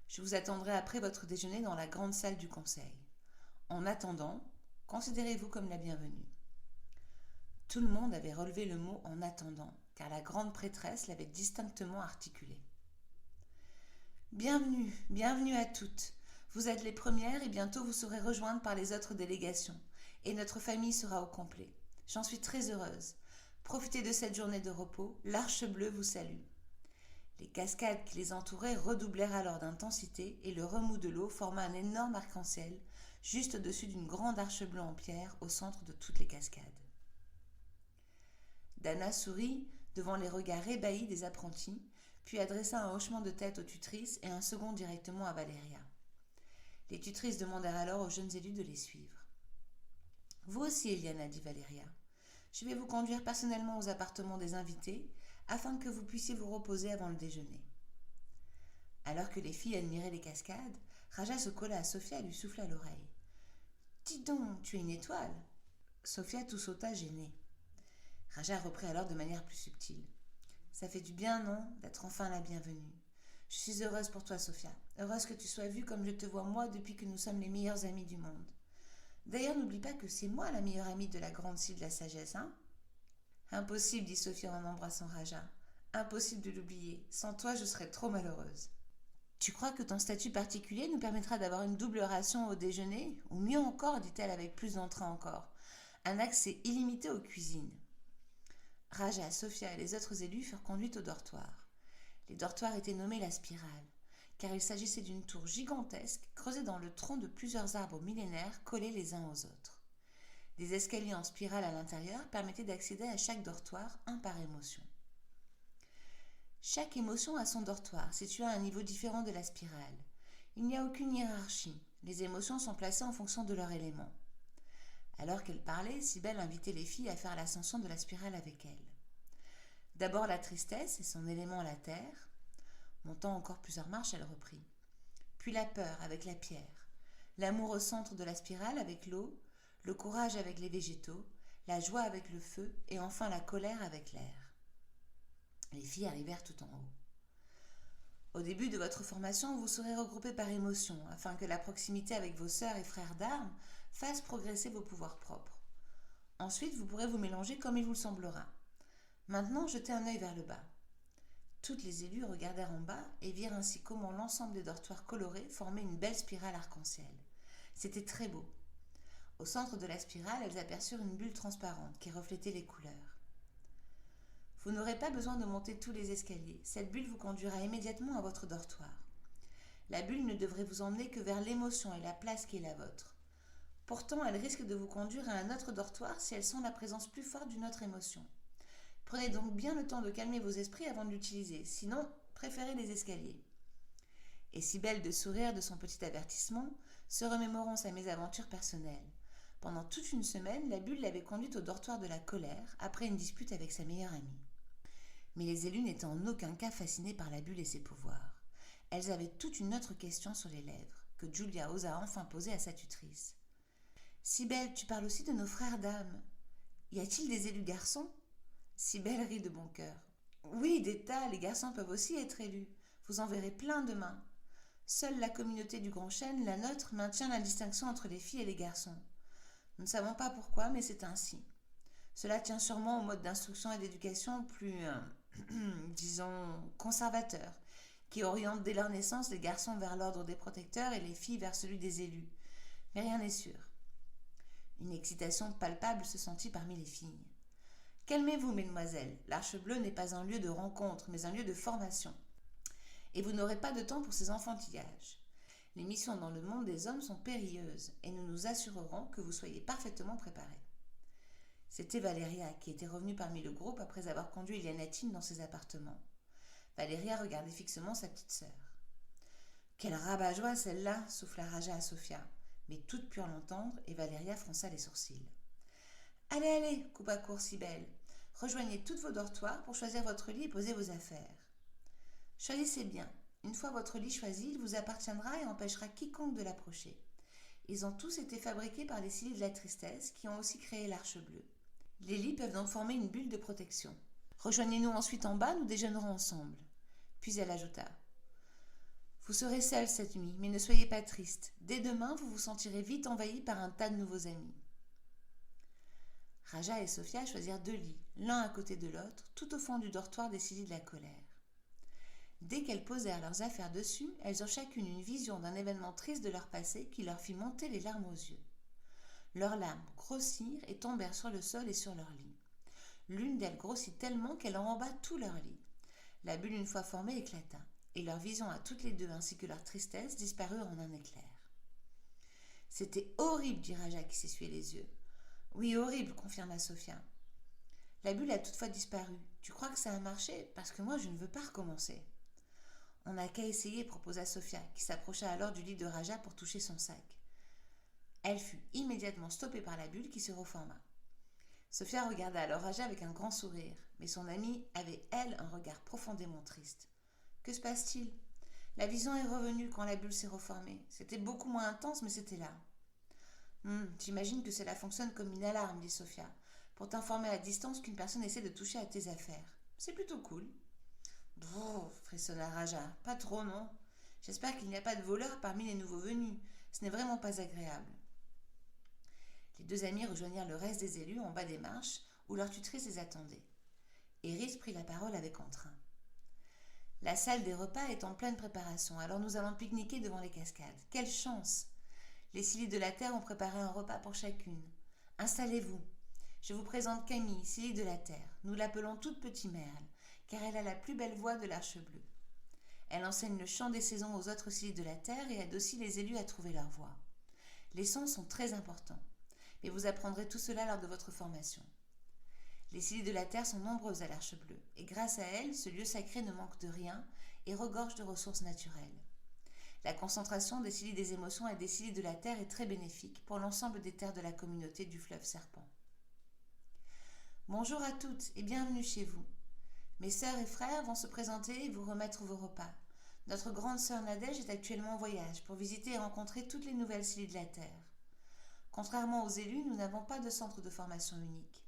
Je vous attendrai après votre déjeuner dans la grande salle du conseil. En attendant, considérez-vous comme la bienvenue. » Tout le monde avait relevé le mot « en attendant », car la grande prêtresse l'avait distinctement articulé. « Bienvenue, bienvenue à toutes. Vous êtes les premières et bientôt vous serez rejointes par les autres délégations, et notre famille sera au complet. J'en suis très heureuse. Profitez de cette journée de repos, l'Arche Bleue vous salue. » Les cascades qui les entouraient redoublèrent alors d'intensité et le remous de l'eau forma un énorme arc-en-ciel juste au-dessus d'une grande arche bleue en pierre au centre de toutes les cascades. Dana sourit devant les regards ébahis des apprentis, puis adressa un hochement de tête aux tutrices et un second directement à Valéria. Les tutrices demandèrent alors aux jeunes élus de les suivre. « Vous aussi, Eliana, dit Valéria. Je vais vous conduire personnellement aux appartements des invités afin que vous puissiez vous reposer avant le déjeuner. » Alors que les filles admiraient les cascades, Raja se colla à Sophia et lui souffla à l'oreille. « Dis donc, tu es une étoile !» Sophia tout sauta gênée. Raja reprit alors de manière plus subtile. « Ça fait du bien, non, d'être enfin la bienvenue. Je suis heureuse pour toi, Sophia. Heureuse que tu sois vue comme je te vois moi depuis que nous sommes les meilleures amies du monde. D'ailleurs, n'oublie pas que c'est moi la meilleure amie de la grande scie de la sagesse, hein ?»« Impossible, dit Sophia en embrassant Raja. Impossible de l'oublier. Sans toi, je serais trop malheureuse. »« Tu crois que ton statut particulier nous permettra d'avoir une double ration au déjeuner ? Ou mieux encore, dit-elle avec plus d'entrain encore, un accès illimité aux cuisines. » Raja, Sophia et les autres élus furent conduites au dortoir. Les dortoirs étaient nommés la spirale, car il s'agissait d'une tour gigantesque creusée dans le tronc de plusieurs arbres millénaires collés les uns aux autres. Des escaliers en spirale à l'intérieur permettaient d'accéder à chaque dortoir, un par émotion. Chaque émotion a son dortoir, situé à un niveau différent de la spirale. Il n'y a aucune hiérarchie, les émotions sont placées en fonction de leur élément. Alors qu'elle parlait, Cybèle invitait les filles à faire l'ascension de la spirale avec elle. D'abord la tristesse et son élément la terre. Montant encore plusieurs marches, elle reprit. Puis la peur avec la pierre, l'amour au centre de la spirale avec l'eau, le courage avec les végétaux, la joie avec le feu et enfin la colère avec l'air. Les filles arrivèrent tout en haut. Au début de votre formation, vous serez regroupés par émotion afin que la proximité avec vos sœurs et frères d'armes fasse progresser vos pouvoirs propres. Ensuite, vous pourrez vous mélanger comme il vous semblera. Maintenant, jetez un œil vers le bas. Toutes les élues regardèrent en bas et virent ainsi comment l'ensemble des dortoirs colorés formait une belle spirale arc-en-ciel. C'était très beau. Au centre de la spirale, elles aperçurent une bulle transparente qui reflétait les couleurs. Vous n'aurez pas besoin de monter tous les escaliers. Cette bulle vous conduira immédiatement à votre dortoir. La bulle ne devrait vous emmener que vers l'émotion et la place qui est la vôtre. Pourtant, elle risque de vous conduire à un autre dortoir si elle sent la présence plus forte d'une autre émotion. Prenez donc bien le temps de calmer vos esprits avant de l'utiliser, sinon préférez les escaliers. Et Cybèle de sourire de son petit avertissement, se remémorant sa mésaventure personnelle. Pendant toute une semaine, la bulle l'avait conduite au dortoir de la colère, après une dispute avec sa meilleure amie. Mais les élus n'étaient en aucun cas fascinés par la bulle et ses pouvoirs. Elles avaient toute une autre question sur les lèvres, que Julia osa enfin poser à sa tutrice. « Cybèle, tu parles aussi de nos frères d'âme. Y a-t-il des élus garçons ?» Cybèle rit de bon cœur. « Oui, des tas, les garçons peuvent aussi être élus. Vous en verrez plein demain. Seule la communauté du Grand Chêne, la nôtre, maintient la distinction entre les filles et les garçons. Nous ne savons pas pourquoi, mais c'est ainsi. Cela tient sûrement au mode d'instruction et d'éducation plus, disons, conservateur, qui oriente dès leur naissance les garçons vers l'ordre des protecteurs et les filles vers celui des élus. Mais rien n'est sûr. » Une excitation palpable se sentit parmi les filles. « Calmez-vous, mesdemoiselles, l'Arche Bleue n'est pas un lieu de rencontre, mais un lieu de formation. Et vous n'aurez pas de temps pour ces enfantillages. Les missions dans le monde des hommes sont périlleuses, et nous nous assurerons que vous soyez parfaitement préparés. » C'était Valéria qui était revenue parmi le groupe après avoir conduit Elianatine dans ses appartements. Valéria regardait fixement sa petite sœur. « Quelle rabat-joie celle-là !» souffla Raja à Sophia, mais toutes purent l'entendre et Valéria fronça les sourcils. « Allez, allez !» coupa court Cybèle. « Rejoignez tous vos dortoirs pour choisir votre lit et poser vos affaires. Choisissez bien. Une fois votre lit choisi, il vous appartiendra et empêchera quiconque de l'approcher. Ils ont tous été fabriqués par les Cilies de la Tristesse qui ont aussi créé l'Arche Bleue. Les lits peuvent donc former une bulle de protection. Rejoignez-nous ensuite en bas, nous déjeunerons ensemble. » Puis elle ajouta. « Vous serez seuls cette nuit, mais ne soyez pas tristes. Dès demain, vous vous sentirez vite envahis par un tas de nouveaux amis. » Raja et Sophia choisirent 2 lits, l'un à côté de l'autre, tout au fond du dortoir des Cilies de la Colère. Dès qu'elles posèrent leurs affaires dessus, elles eurent chacune une vision d'un événement triste de leur passé qui leur fit monter les larmes aux yeux. Leurs larmes grossirent et tombèrent sur le sol et sur leur lit. L'une d'elles grossit tellement qu'elle enroba tout leur lit. La bulle, une fois formée, éclata, et leur vision à toutes les deux ainsi que leur tristesse disparurent en un éclair. « C'était horrible, dit Raja qui s'essuyait les yeux. « Oui, horrible, confirma Sophia. La bulle a toutefois disparu. Tu crois que ça a marché? Parce que moi, je ne veux pas recommencer. » On n'a qu'à essayer, proposa Sophia, qui s'approcha alors du lit de Raja pour toucher son sac. Elle fut immédiatement stoppée par la bulle qui se reforma. Sophia regarda alors Raja avec un grand sourire, mais son amie avait, elle, un regard profondément triste. Que se passe-t-il ? La vision est revenue quand la bulle s'est reformée. C'était beaucoup moins intense, mais c'était là. J'imagine que cela fonctionne comme une alarme, dit Sophia, pour t'informer à distance qu'une personne essaie de toucher à tes affaires. C'est plutôt cool. Brrr, frissonna Raja. Pas trop, non ? J'espère qu'il n'y a pas de voleurs parmi les nouveaux venus. Ce n'est vraiment pas agréable. Les deux amis rejoignirent le reste des élus en bas des marches où leur tutrice les attendait. Iris prit la parole avec entrain. La salle des repas est en pleine préparation, alors nous allons pique-niquer devant les cascades. Quelle chance ! Les Scilly de la Terre ont préparé un repas pour chacune. Installez-vous. Je vous présente Camille, Scilly de la Terre. Nous l'appelons toute petite Merle, car elle a la plus belle voix de l'Arche Bleue. Elle enseigne le chant des saisons aux autres Scilly de la Terre et aide aussi les élus à trouver leur voix. Les sons sont très importants, mais vous apprendrez tout cela lors de votre formation. Les Scilly de la Terre sont nombreuses à l'Arche Bleue, et grâce à elles, ce lieu sacré ne manque de rien et regorge de ressources naturelles. La concentration des Scilly des émotions et des Scilly de la Terre est très bénéfique pour l'ensemble des terres de la communauté du fleuve Serpent. Bonjour à toutes et bienvenue chez vous. Mes sœurs et frères vont se présenter et vous remettre vos repas. Notre grande sœur Nadège est actuellement en voyage pour visiter et rencontrer toutes les nouvelles Scilly de la Terre. Contrairement aux élus, nous n'avons pas de centre de formation unique.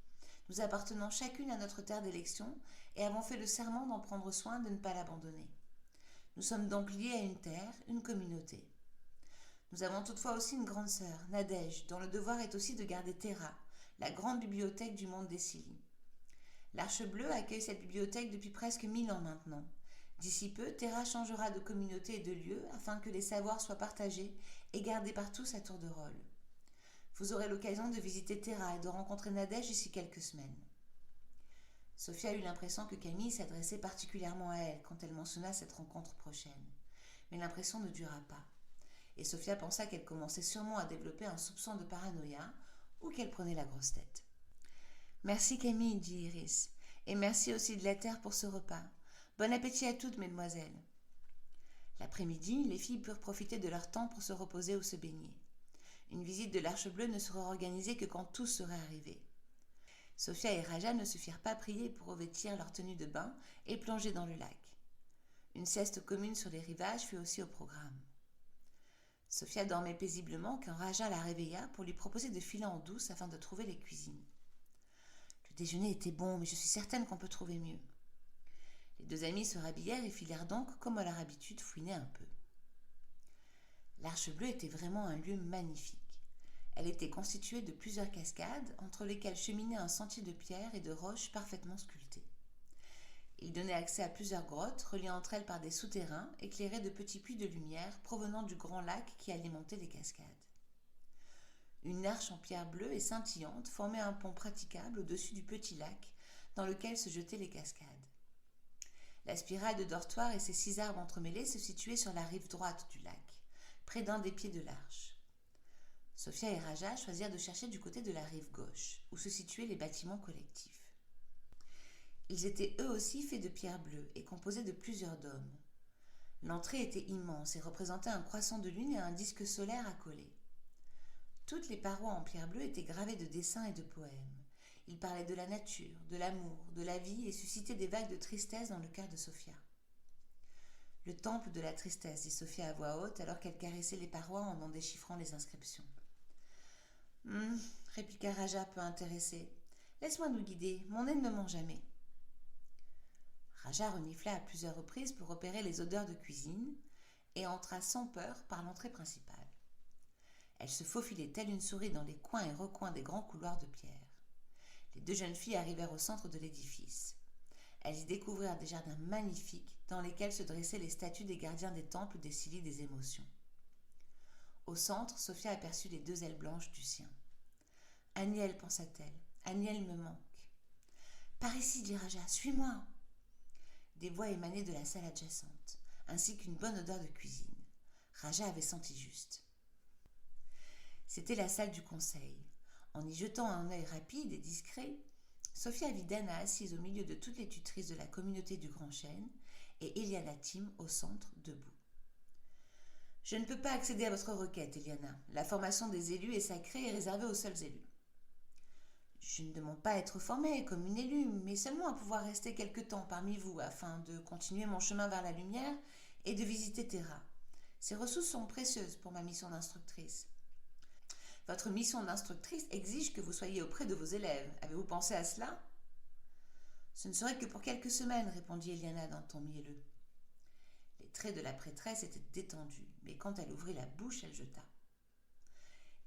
Nous appartenons chacune à notre terre d'élection et avons fait le serment d'en prendre soin de ne pas l'abandonner. Nous sommes donc liés à une terre, une communauté. Nous avons toutefois aussi une grande sœur, Nadège, dont le devoir est aussi de garder Terra, la grande bibliothèque du monde des Scilly. L'Arche Bleue accueille cette bibliothèque depuis presque 1000 ans maintenant. D'ici peu, Terra changera de communauté et de lieu afin que les savoirs soient partagés et gardés par tous à tour de rôle. Vous aurez l'occasion de visiter Terra et de rencontrer Nadège d'ici quelques semaines. Sophia eut l'impression que Camille s'adressait particulièrement à elle quand elle mentionna cette rencontre prochaine. Mais l'impression ne dura pas. Et Sophia pensa qu'elle commençait sûrement à développer un soupçon de paranoïa ou qu'elle prenait la grosse tête. Merci Camille, dit Iris. Et merci aussi de la Terre pour ce repas. Bon appétit à toutes, mesdemoiselles. L'après-midi, les filles purent profiter de leur temps pour se reposer ou se baigner. Une visite de l'Arche Bleue ne sera organisée que quand tous seraient arrivés. Sophia et Raja ne se firent pas prier pour revêtir leur tenue de bain et plonger dans le lac. Une sieste commune sur les rivages fut aussi au programme. Sophia dormait paisiblement quand Raja la réveilla pour lui proposer de filer en douce afin de trouver les cuisines. Le déjeuner était bon, mais je suis certaine qu'on peut trouver mieux. Les deux amies se rhabillèrent et filèrent donc, comme à leur habitude, fouiner un peu. L'Arche Bleue était vraiment un lieu magnifique. Elle était constituée de plusieurs cascades, entre lesquelles cheminait un sentier de pierre et de roches parfaitement sculptées. Il donnait accès à plusieurs grottes, reliées entre elles par des souterrains, éclairés de petits puits de lumière provenant du grand lac qui alimentait les cascades. Une arche en pierre bleue et scintillante formait un pont praticable au-dessus du petit lac, dans lequel se jetaient les cascades. La spirale de dortoir et ses 6 arbres entremêlés se situaient sur la rive droite du lac, près d'un des pieds de l'arche. Sophia et Raja choisirent de chercher du côté de la rive gauche, où se situaient les bâtiments collectifs. Ils étaient eux aussi faits de pierre bleue et composés de plusieurs dômes. L'entrée était immense et représentait un croissant de lune et un disque solaire accolé. Toutes les parois en pierre bleue étaient gravées de dessins et de poèmes. Ils parlaient de la nature, de l'amour, de la vie et suscitaient des vagues de tristesse dans le cœur de Sophia. « Le temple de la tristesse », dit Sophia à voix haute alors qu'elle caressait les parois en déchiffrant les inscriptions. Répliqua Raja peu intéressé. Laisse-moi nous guider, mon nez ne me ment jamais. Raja renifla à plusieurs reprises pour repérer les odeurs de cuisine et entra sans peur par l'entrée principale. Elle se faufilait telle une souris dans les coins et recoins des grands couloirs de pierre. Les deux jeunes filles arrivèrent au centre de l'édifice. Elles y découvrirent des jardins magnifiques dans lesquels se dressaient les statues des gardiens des temples des Scilly des émotions. Au centre, Sophia aperçut les 2 ailes blanches du sien. « Aniel, pensa-t-elle, Aniel me manque. »« Par ici, dit Raja, suis-moi !» Des voix émanaient de la salle adjacente, ainsi qu'une bonne odeur de cuisine. Raja avait senti juste. C'était la salle du conseil. En y jetant un œil rapide et discret, Sophia vit Dana assise au milieu de toutes les tutrices de la communauté du Grand Chêne et Eliana Tim au centre, debout. « Je ne peux pas accéder à votre requête, Eliana. La formation des élus est sacrée et réservée aux seuls élus. Je ne demande pas à être formée comme une élue, mais seulement à pouvoir rester quelque temps parmi vous afin de continuer mon chemin vers la lumière et de visiter Terra. Ces ressources sont précieuses pour ma mission d'instructrice. Votre mission d'instructrice exige que vous soyez auprès de vos élèves. Avez-vous pensé à cela ? Ce ne serait que pour quelques semaines, répondit Eliana d'un ton mielleux. Les traits de la prêtresse étaient détendus, mais quand elle ouvrit la bouche, elle jeta.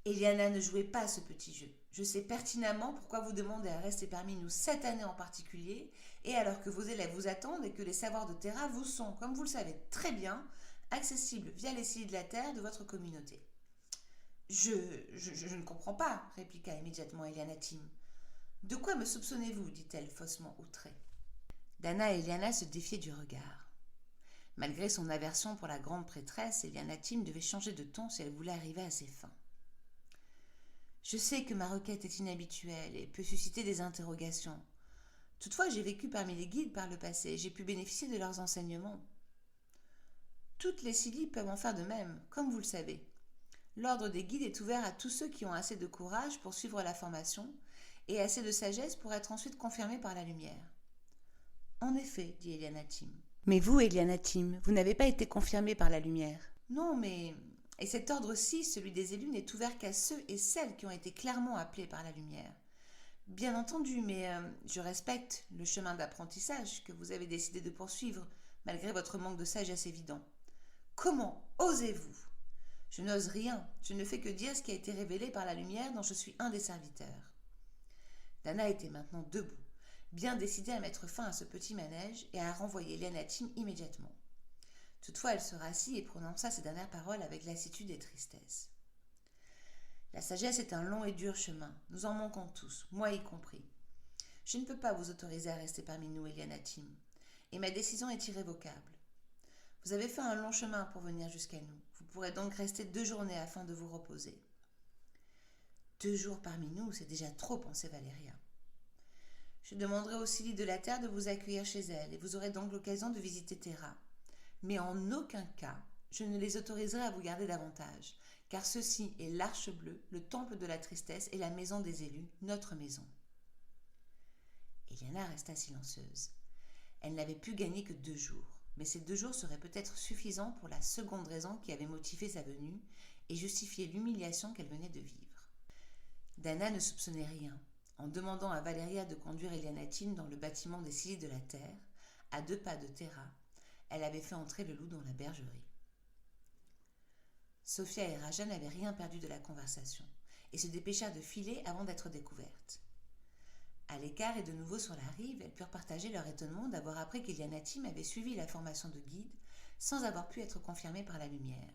Eliana ne jouait pas à ce petit jeu. Je sais pertinemment pourquoi vous demandez à rester parmi nous cette année en particulier, et alors que vos élèves vous attendent et que les savoirs de Terra vous sont, comme vous le savez très bien, accessibles via les scellés de la terre de votre communauté. Je ne comprends pas, répliqua immédiatement Eliana Tim. De quoi me soupçonnez-vous dit-elle faussement outrée. Dana et Eliana se défiaient du regard. Malgré son aversion pour la grande prêtresse, Eliana Tim devait changer de ton si elle voulait arriver à ses fins. Je sais que ma requête est inhabituelle et peut susciter des interrogations. Toutefois, j'ai vécu parmi les guides par le passé et j'ai pu bénéficier de leurs enseignements. Toutes les Silly peuvent en faire de même, comme vous le savez. L'ordre des guides est ouvert à tous ceux qui ont assez de courage pour suivre la formation et assez de sagesse pour être ensuite confirmés par la lumière. En effet, dit Eliana Tim. Mais vous, Eliana Tim, vous n'avez pas été confirmée par la lumière. Non, mais... Et cet ordre-ci, celui des élus, n'est ouvert qu'à ceux et celles qui ont été clairement appelés par la lumière. Bien entendu, mais je respecte le chemin d'apprentissage que vous avez décidé de poursuivre, malgré votre manque de sagesse évident. Comment osez-vous ? Je n'ose rien, je ne fais que dire ce qui a été révélé par la lumière dont je suis un des serviteurs. Dana était maintenant debout, bien décidée à mettre fin à ce petit manège et à renvoyer Eliana Tim immédiatement. Toutefois, elle se rassit et prononça ses dernières paroles avec lassitude et tristesse. La sagesse est un long et dur chemin. Nous en manquons tous, moi y compris. Je ne peux pas vous autoriser à rester parmi nous, Eliana Tim, et ma décision est irrévocable. Vous avez fait un long chemin pour venir jusqu'à nous. Vous pourrez donc rester 2 journées afin de vous reposer. 2 jours parmi nous, c'est déjà trop, pensait Valéria. Je demanderai aux Silly de la Terre de vous accueillir chez elle, et vous aurez donc l'occasion de visiter Terra. Mais en aucun cas, je ne les autoriserai à vous garder davantage, car ceci est l'Arche Bleue, le temple de la tristesse et la maison des élus, notre maison. Eliana resta silencieuse. Elle n'avait pu gagner que 2 jours, mais ces 2 jours seraient peut-être suffisants pour la seconde raison qui avait motivé sa venue et justifié l'humiliation qu'elle venait de vivre. Dana ne soupçonnait rien. En demandant à Valéria de conduire Eliana Tim dans le bâtiment des Silly de la Terre, à 2 pas de Terra, elle avait fait entrer le loup dans la bergerie. Sophia et Raja n'avaient rien perdu de la conversation et se dépêchèrent de filer avant d'être découvertes. À l'écart et de nouveau sur la rive, elles purent partager leur étonnement d'avoir appris qu'Eliana Tim avait suivi la formation de guide sans avoir pu être confirmée par la lumière,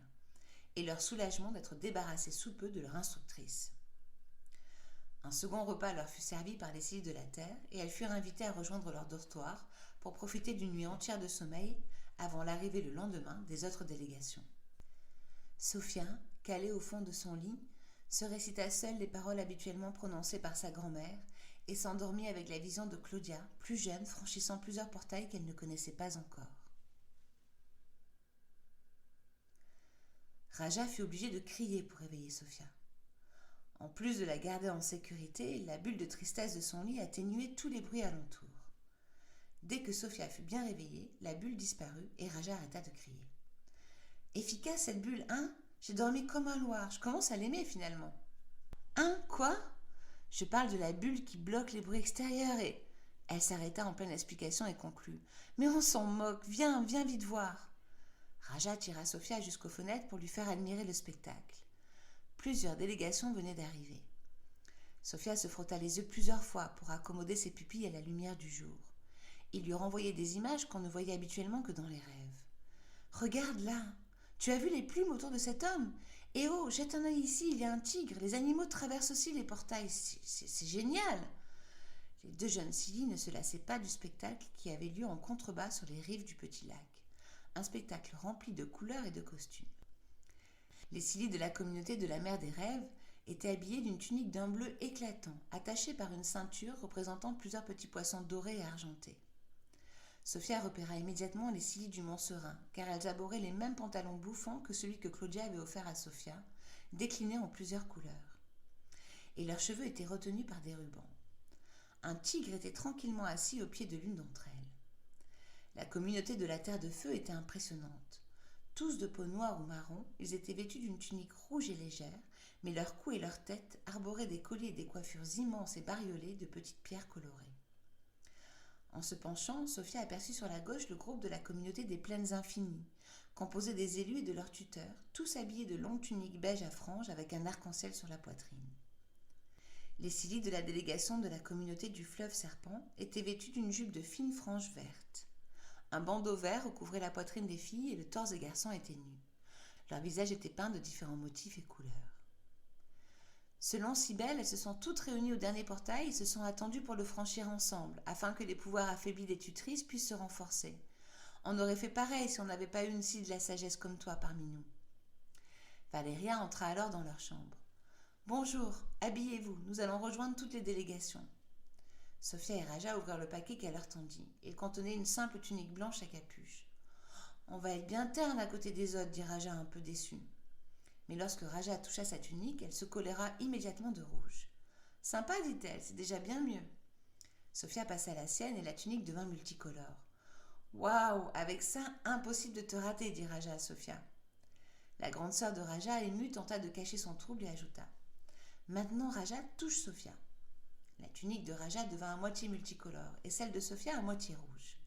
et leur soulagement d'être débarrassées sous peu de leur instructrice. Un second repas leur fut servi par les Silly de la Terre et elles furent invitées à rejoindre leur dortoir pour profiter d'une nuit entière de sommeil avant l'arrivée le lendemain des autres délégations. Sophia, calée au fond de son lit, se récita seule les paroles habituellement prononcées par sa grand-mère et s'endormit avec la vision de Claudia, plus jeune, franchissant plusieurs portails qu'elle ne connaissait pas encore. Raja fut obligé de crier pour réveiller Sophia. En plus de la garder en sécurité, la bulle de tristesse de son lit atténuait tous les bruits alentour. Dès que Sophia fut bien réveillée, la bulle disparut et Raja arrêta de crier. « Efficace cette bulle, hein ? J'ai dormi comme un loir, je commence à l'aimer finalement. »« Hein ? Quoi ? Je parle de la bulle qui bloque les bruits extérieurs et... » Elle s'arrêta en pleine explication et conclut. « Mais on s'en moque, viens vite voir. » Raja tira Sophia jusqu'aux fenêtres pour lui faire admirer le spectacle. Plusieurs délégations venaient d'arriver. Sophia se frotta les yeux plusieurs fois pour accommoder ses pupilles à la lumière du jour. Il lui renvoyait des images qu'on ne voyait habituellement que dans les rêves. « Regarde là, tu as vu les plumes autour de cet homme ? Et oh, jette un œil ici, il y a un tigre, les animaux traversent aussi les portails, c'est génial !» Les 2 jeunes Silly ne se lassaient pas du spectacle qui avait lieu en contrebas sur les rives du petit lac. Un spectacle rempli de couleurs et de costumes. Les Silly de la communauté de la mer des rêves étaient habillés d'une tunique d'un bleu éclatant, attachée par une ceinture représentant plusieurs petits poissons dorés et argentés. Sophia repéra immédiatement les Silly du Montserin, car elles arboraient les mêmes pantalons bouffants que celui que Claudia avait offert à Sophia, déclinés en plusieurs couleurs. Et leurs cheveux étaient retenus par des rubans. Un tigre était tranquillement assis au pied de l'une d'entre elles. La communauté de la Terre de Feu était impressionnante. Tous de peau noire ou marron, ils étaient vêtus d'une tunique rouge et légère, mais leur cou et leur tête arboraient des colliers et des coiffures immenses et bariolées de petites pierres colorées. En se penchant, Sophia aperçut sur la gauche le groupe de la communauté des Plaines Infinies, composé des élus et de leurs tuteurs, tous habillés de longues tuniques beige à franges avec un arc-en-ciel sur la poitrine. Les Silly de la délégation de la communauté du fleuve Serpent étaient vêtus d'une jupe de fines franges vertes. Un bandeau vert recouvrait la poitrine des filles et le torse des garçons était nu. Leurs visages étaient peints de différents motifs et couleurs. Selon Cybèle, elles se sont toutes réunies au dernier portail et se sont attendues pour le franchir ensemble, afin que les pouvoirs affaiblis des tutrices puissent se renforcer. On aurait fait pareil si on n'avait pas eu une scie de la sagesse comme toi parmi nous. Valéria entra alors dans leur chambre. « Bonjour, habillez-vous, nous allons rejoindre toutes les délégations. » Sophia et Raja ouvrirent le paquet qu'elle leur tendit. Il contenait une simple tunique blanche à capuche. « On va être bien terne à côté des autres, dit Raja un peu déçu. Mais lorsque Raja toucha sa tunique, elle se colora immédiatement de rouge. « Sympa, dit-elle, c'est déjà bien mieux. » Sophia passa la sienne et la tunique devint multicolore. « Waouh, avec ça, impossible de te rater, dit Raja à Sophia. » La grande sœur de Raja, émue, tenta de cacher son trouble et ajouta. « Maintenant, Raja touche Sophia. » La tunique de Raja devint à moitié multicolore et celle de Sophia à moitié rouge.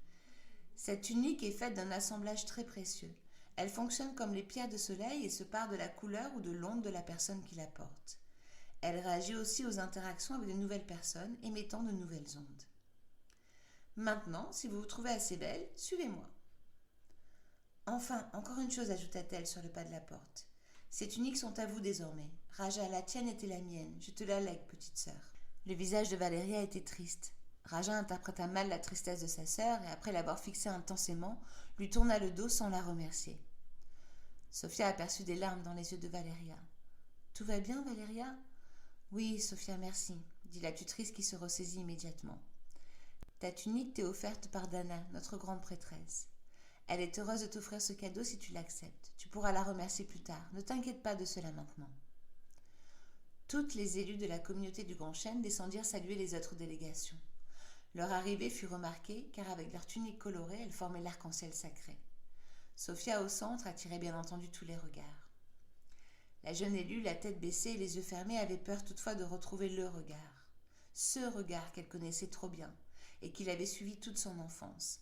Cette tunique est faite d'un assemblage très précieux. Elle fonctionne comme les pierres de soleil et se part de la couleur ou de l'onde de la personne qui la porte. Elle réagit aussi aux interactions avec de nouvelles personnes, émettant de nouvelles ondes. Maintenant, si vous vous trouvez assez belle, suivez-moi. Enfin, encore une chose, ajouta-t-elle sur le pas de la porte. Ces tuniques sont à vous désormais. Raja, la tienne était la mienne. Je te la lègue, petite sœur. Le visage de Valéria était triste. Raja interpréta mal la tristesse de sa sœur et, après l'avoir fixée intensément, lui tourna le dos sans la remercier. Sophia aperçut des larmes dans les yeux de Valéria. « Tout va bien, Valéria ?»« Oui, Sophia, merci, » dit la tutrice qui se ressaisit immédiatement. « Ta tunique t'est offerte par Dana, notre grande prêtresse. Elle est heureuse de t'offrir ce cadeau si tu l'acceptes. Tu pourras la remercier plus tard. Ne t'inquiète pas de cela maintenant. » Toutes les élues de la communauté du Grand Chêne descendirent saluer les autres délégations. Leur arrivée fut remarquée, car avec leurs tuniques colorées, elles formaient l'arc-en-ciel sacré. Sophia au centre attirait bien entendu tous les regards. La jeune élue, la tête baissée et les yeux fermés, avait peur toutefois de retrouver le regard. Ce regard qu'elle connaissait trop bien, et qu'il avait suivi toute son enfance.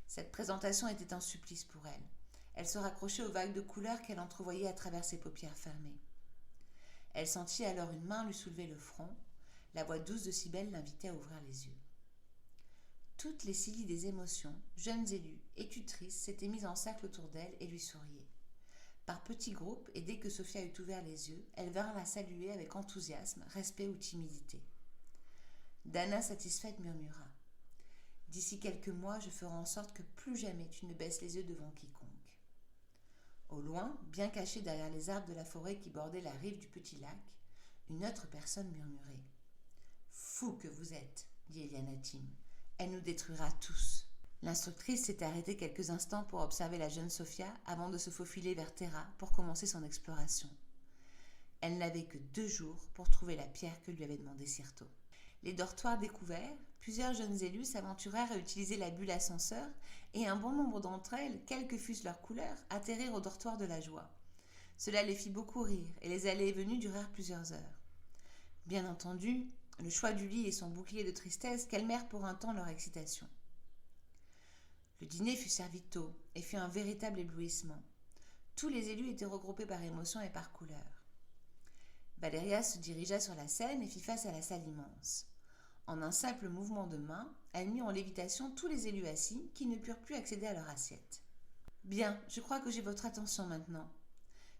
Cette présentation était un supplice pour elle. Elle se raccrochait aux vagues de couleurs qu'elle entrevoyait à travers ses paupières fermées. Elle sentit alors une main lui soulever le front. La voix douce de Cybèle l'invitait à ouvrir les yeux. Toutes les Silly des émotions, jeunes élus et tutrices, s'étaient mises en cercle autour d'elle et lui souriaient. Par petits groupes, et dès que Sophia eut ouvert les yeux, elles vinrent la saluer avec enthousiasme, respect ou timidité. Dana, satisfaite, murmura. « D'ici quelques mois, je ferai en sorte que plus jamais tu ne baisses les yeux devant quiconque. » Au loin, bien cachée derrière les arbres de la forêt qui bordaient la rive du petit lac, une autre personne murmurait. « Fou que vous êtes, dit Elianatim. Elle nous détruira tous. » L'instructrice s'était arrêtée quelques instants pour observer la jeune Sophia avant de se faufiler vers Terra pour commencer son exploration. Elle n'avait que 2 jours pour trouver la pierre que lui avait demandé Cyrto. Les dortoirs découverts, plusieurs jeunes élus s'aventurèrent à utiliser la bulle ascenseur et un bon nombre d'entre elles, quelles que fussent leurs couleurs, atterrirent au dortoir de la joie. Cela les fit beaucoup rire et les allées et venues durèrent plusieurs heures. Bien entendu, le choix du lit et son bouclier de tristesse calmèrent pour un temps leur excitation. Le dîner fut servi tôt et fut un véritable éblouissement. Tous les élus étaient regroupés par émotion et par couleur. Valéria se dirigea sur la scène et fit face à la salle immense. En un simple mouvement de main, elle mit en lévitation tous les élus assis qui ne purent plus accéder à leur assiette. « Bien, je crois que j'ai votre attention maintenant.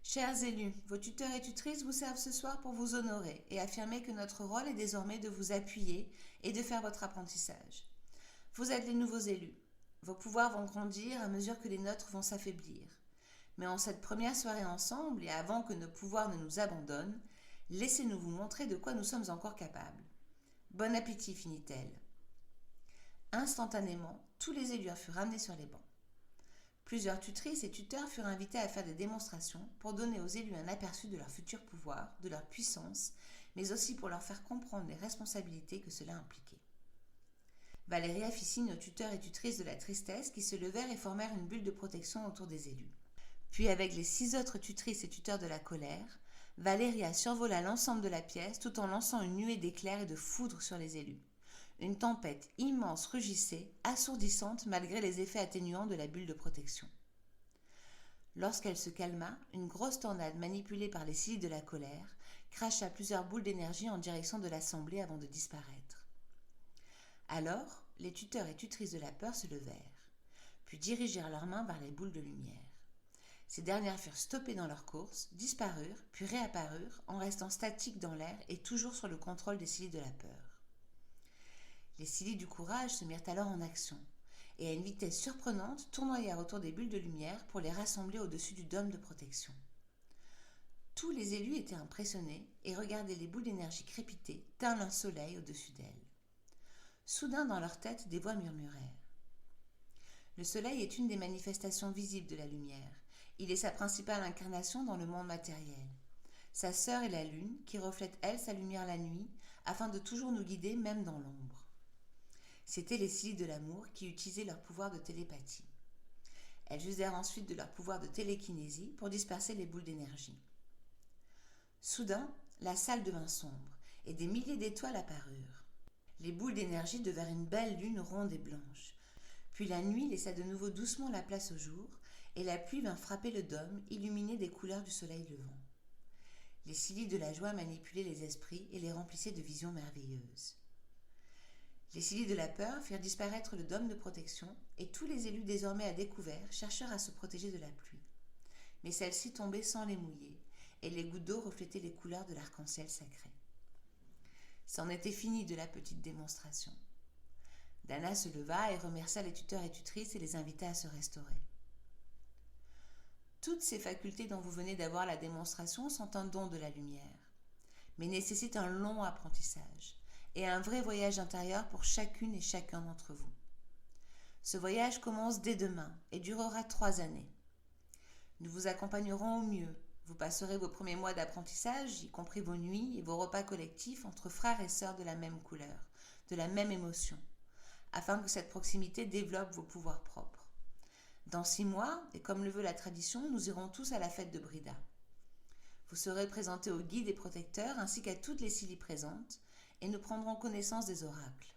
Chers élus, vos tuteurs et tutrices vous servent ce soir pour vous honorer et affirmer que notre rôle est désormais de vous appuyer et de faire votre apprentissage. Vous êtes les nouveaux élus. Vos pouvoirs vont grandir à mesure que les nôtres vont s'affaiblir. Mais en cette première soirée ensemble et avant que nos pouvoirs ne nous abandonnent, laissez-nous vous montrer de quoi nous sommes encore capables. Bon appétit, finit-elle. Instantanément, tous les élus furent ramenés sur les bancs. Plusieurs tutrices et tuteurs furent invités à faire des démonstrations pour donner aux élus un aperçu de leur futur pouvoir, de leur puissance, mais aussi pour leur faire comprendre les responsabilités que cela impliquait. Valéria fit signe aux tuteurs et tutrices de la tristesse qui se levèrent et formèrent une bulle de protection autour des élus. Puis avec les 6 autres tutrices et tuteurs de la colère, Valéria survola l'ensemble de la pièce tout en lançant une nuée d'éclairs et de foudre sur les élus. Une tempête immense rugissait, assourdissante malgré les effets atténuants de la bulle de protection. Lorsqu'elle se calma, une grosse tornade manipulée par les cils de la colère cracha plusieurs boules d'énergie en direction de l'assemblée avant de disparaître. Alors, les tuteurs et tutrices de la peur se levèrent, puis dirigèrent leurs mains vers les boules de lumière. Ces dernières furent stoppées dans leur course, disparurent, puis réapparurent en restant statiques dans l'air et toujours sur le contrôle des cils de la peur. Les cils du courage se mirent alors en action et à une vitesse surprenante tournoyèrent autour des bulles de lumière pour les rassembler au-dessus du dôme de protection. Tous les élus étaient impressionnés et regardaient les boules d'énergie crépiter, tel un soleil au-dessus d'elles. Soudain dans leur tête, des voix murmurèrent. Le soleil est une des manifestations visibles de la lumière. Il est sa principale incarnation dans le monde matériel. Sa sœur est la lune, qui reflète elle sa lumière la nuit, afin de toujours nous guider même dans l'ombre. C'étaient les cils de l'amour qui utilisaient leur pouvoir de télépathie. Elles usèrent ensuite de leur pouvoir de télékinésie pour disperser les boules d'énergie. Soudain, la salle devint sombre et des milliers d'étoiles apparurent. Les boules d'énergie devinrent une belle lune ronde et blanche. Puis la nuit laissa de nouveau doucement la place au jour et la pluie vint frapper le dôme illuminé des couleurs du soleil levant. Les cils de la joie manipulaient les esprits et les remplissaient de visions merveilleuses. Les cils de la peur firent disparaître le dôme de protection et tous les élus désormais à découvert cherchèrent à se protéger de la pluie. Mais celle-ci tombait sans les mouiller et les gouttes d'eau reflétaient les couleurs de l'arc-en-ciel sacré. C'en était fini de la petite démonstration. Dana se leva et remercia les tuteurs et tutrices et les invita à se restaurer. Toutes ces facultés dont vous venez d'avoir la démonstration sont un don de la lumière, mais nécessitent un long apprentissage et un vrai voyage intérieur pour chacune et chacun d'entre vous. Ce voyage commence dès demain et durera 3 années. Nous vous accompagnerons au mieux. Vous passerez vos premiers mois d'apprentissage, y compris vos nuits et vos repas collectifs entre frères et sœurs de la même couleur, de la même émotion, afin que cette proximité développe vos pouvoirs propres. Dans 6 mois, et comme le veut la tradition, nous irons tous à la fête de Brida. Vous serez présentés aux guides et protecteurs ainsi qu'à toutes les Cili présentes et nous prendrons connaissance des oracles.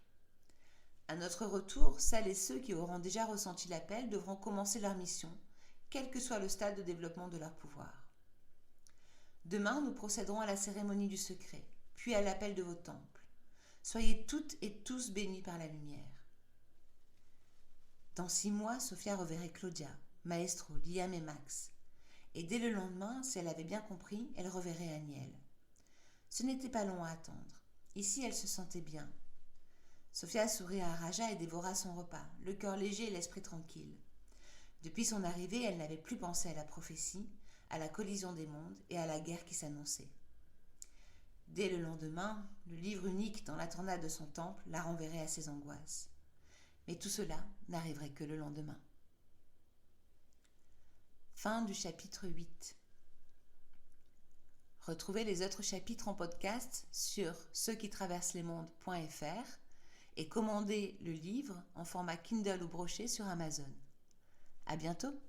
À notre retour, celles et ceux qui auront déjà ressenti l'appel devront commencer leur mission, quel que soit le stade de développement de leur pouvoir. Demain, nous procéderons à la cérémonie du secret, puis à l'appel de vos temples. Soyez toutes et tous bénis par la lumière. Dans 6 mois, Sophia reverrait Claudia, Maestro, Liam et Max. Et dès le lendemain, si elle avait bien compris, elle reverrait Aniel. Ce n'était pas long à attendre. Ici, elle se sentait bien. Sophia sourit à Raja et dévora son repas, le cœur léger et l'esprit tranquille. Depuis son arrivée, elle n'avait plus pensé à la prophétie, à la collision des mondes et à la guerre qui s'annonçait. Dès le lendemain, le livre unique dans la tornade de son temple la renverrait à ses angoisses. Mais tout cela n'arriverait que le lendemain. Fin du chapitre 8. Retrouvez les autres chapitres en podcast sur ceuxquitraversent-les-mondes.fr et commandez le livre en format Kindle ou broché sur Amazon. À bientôt!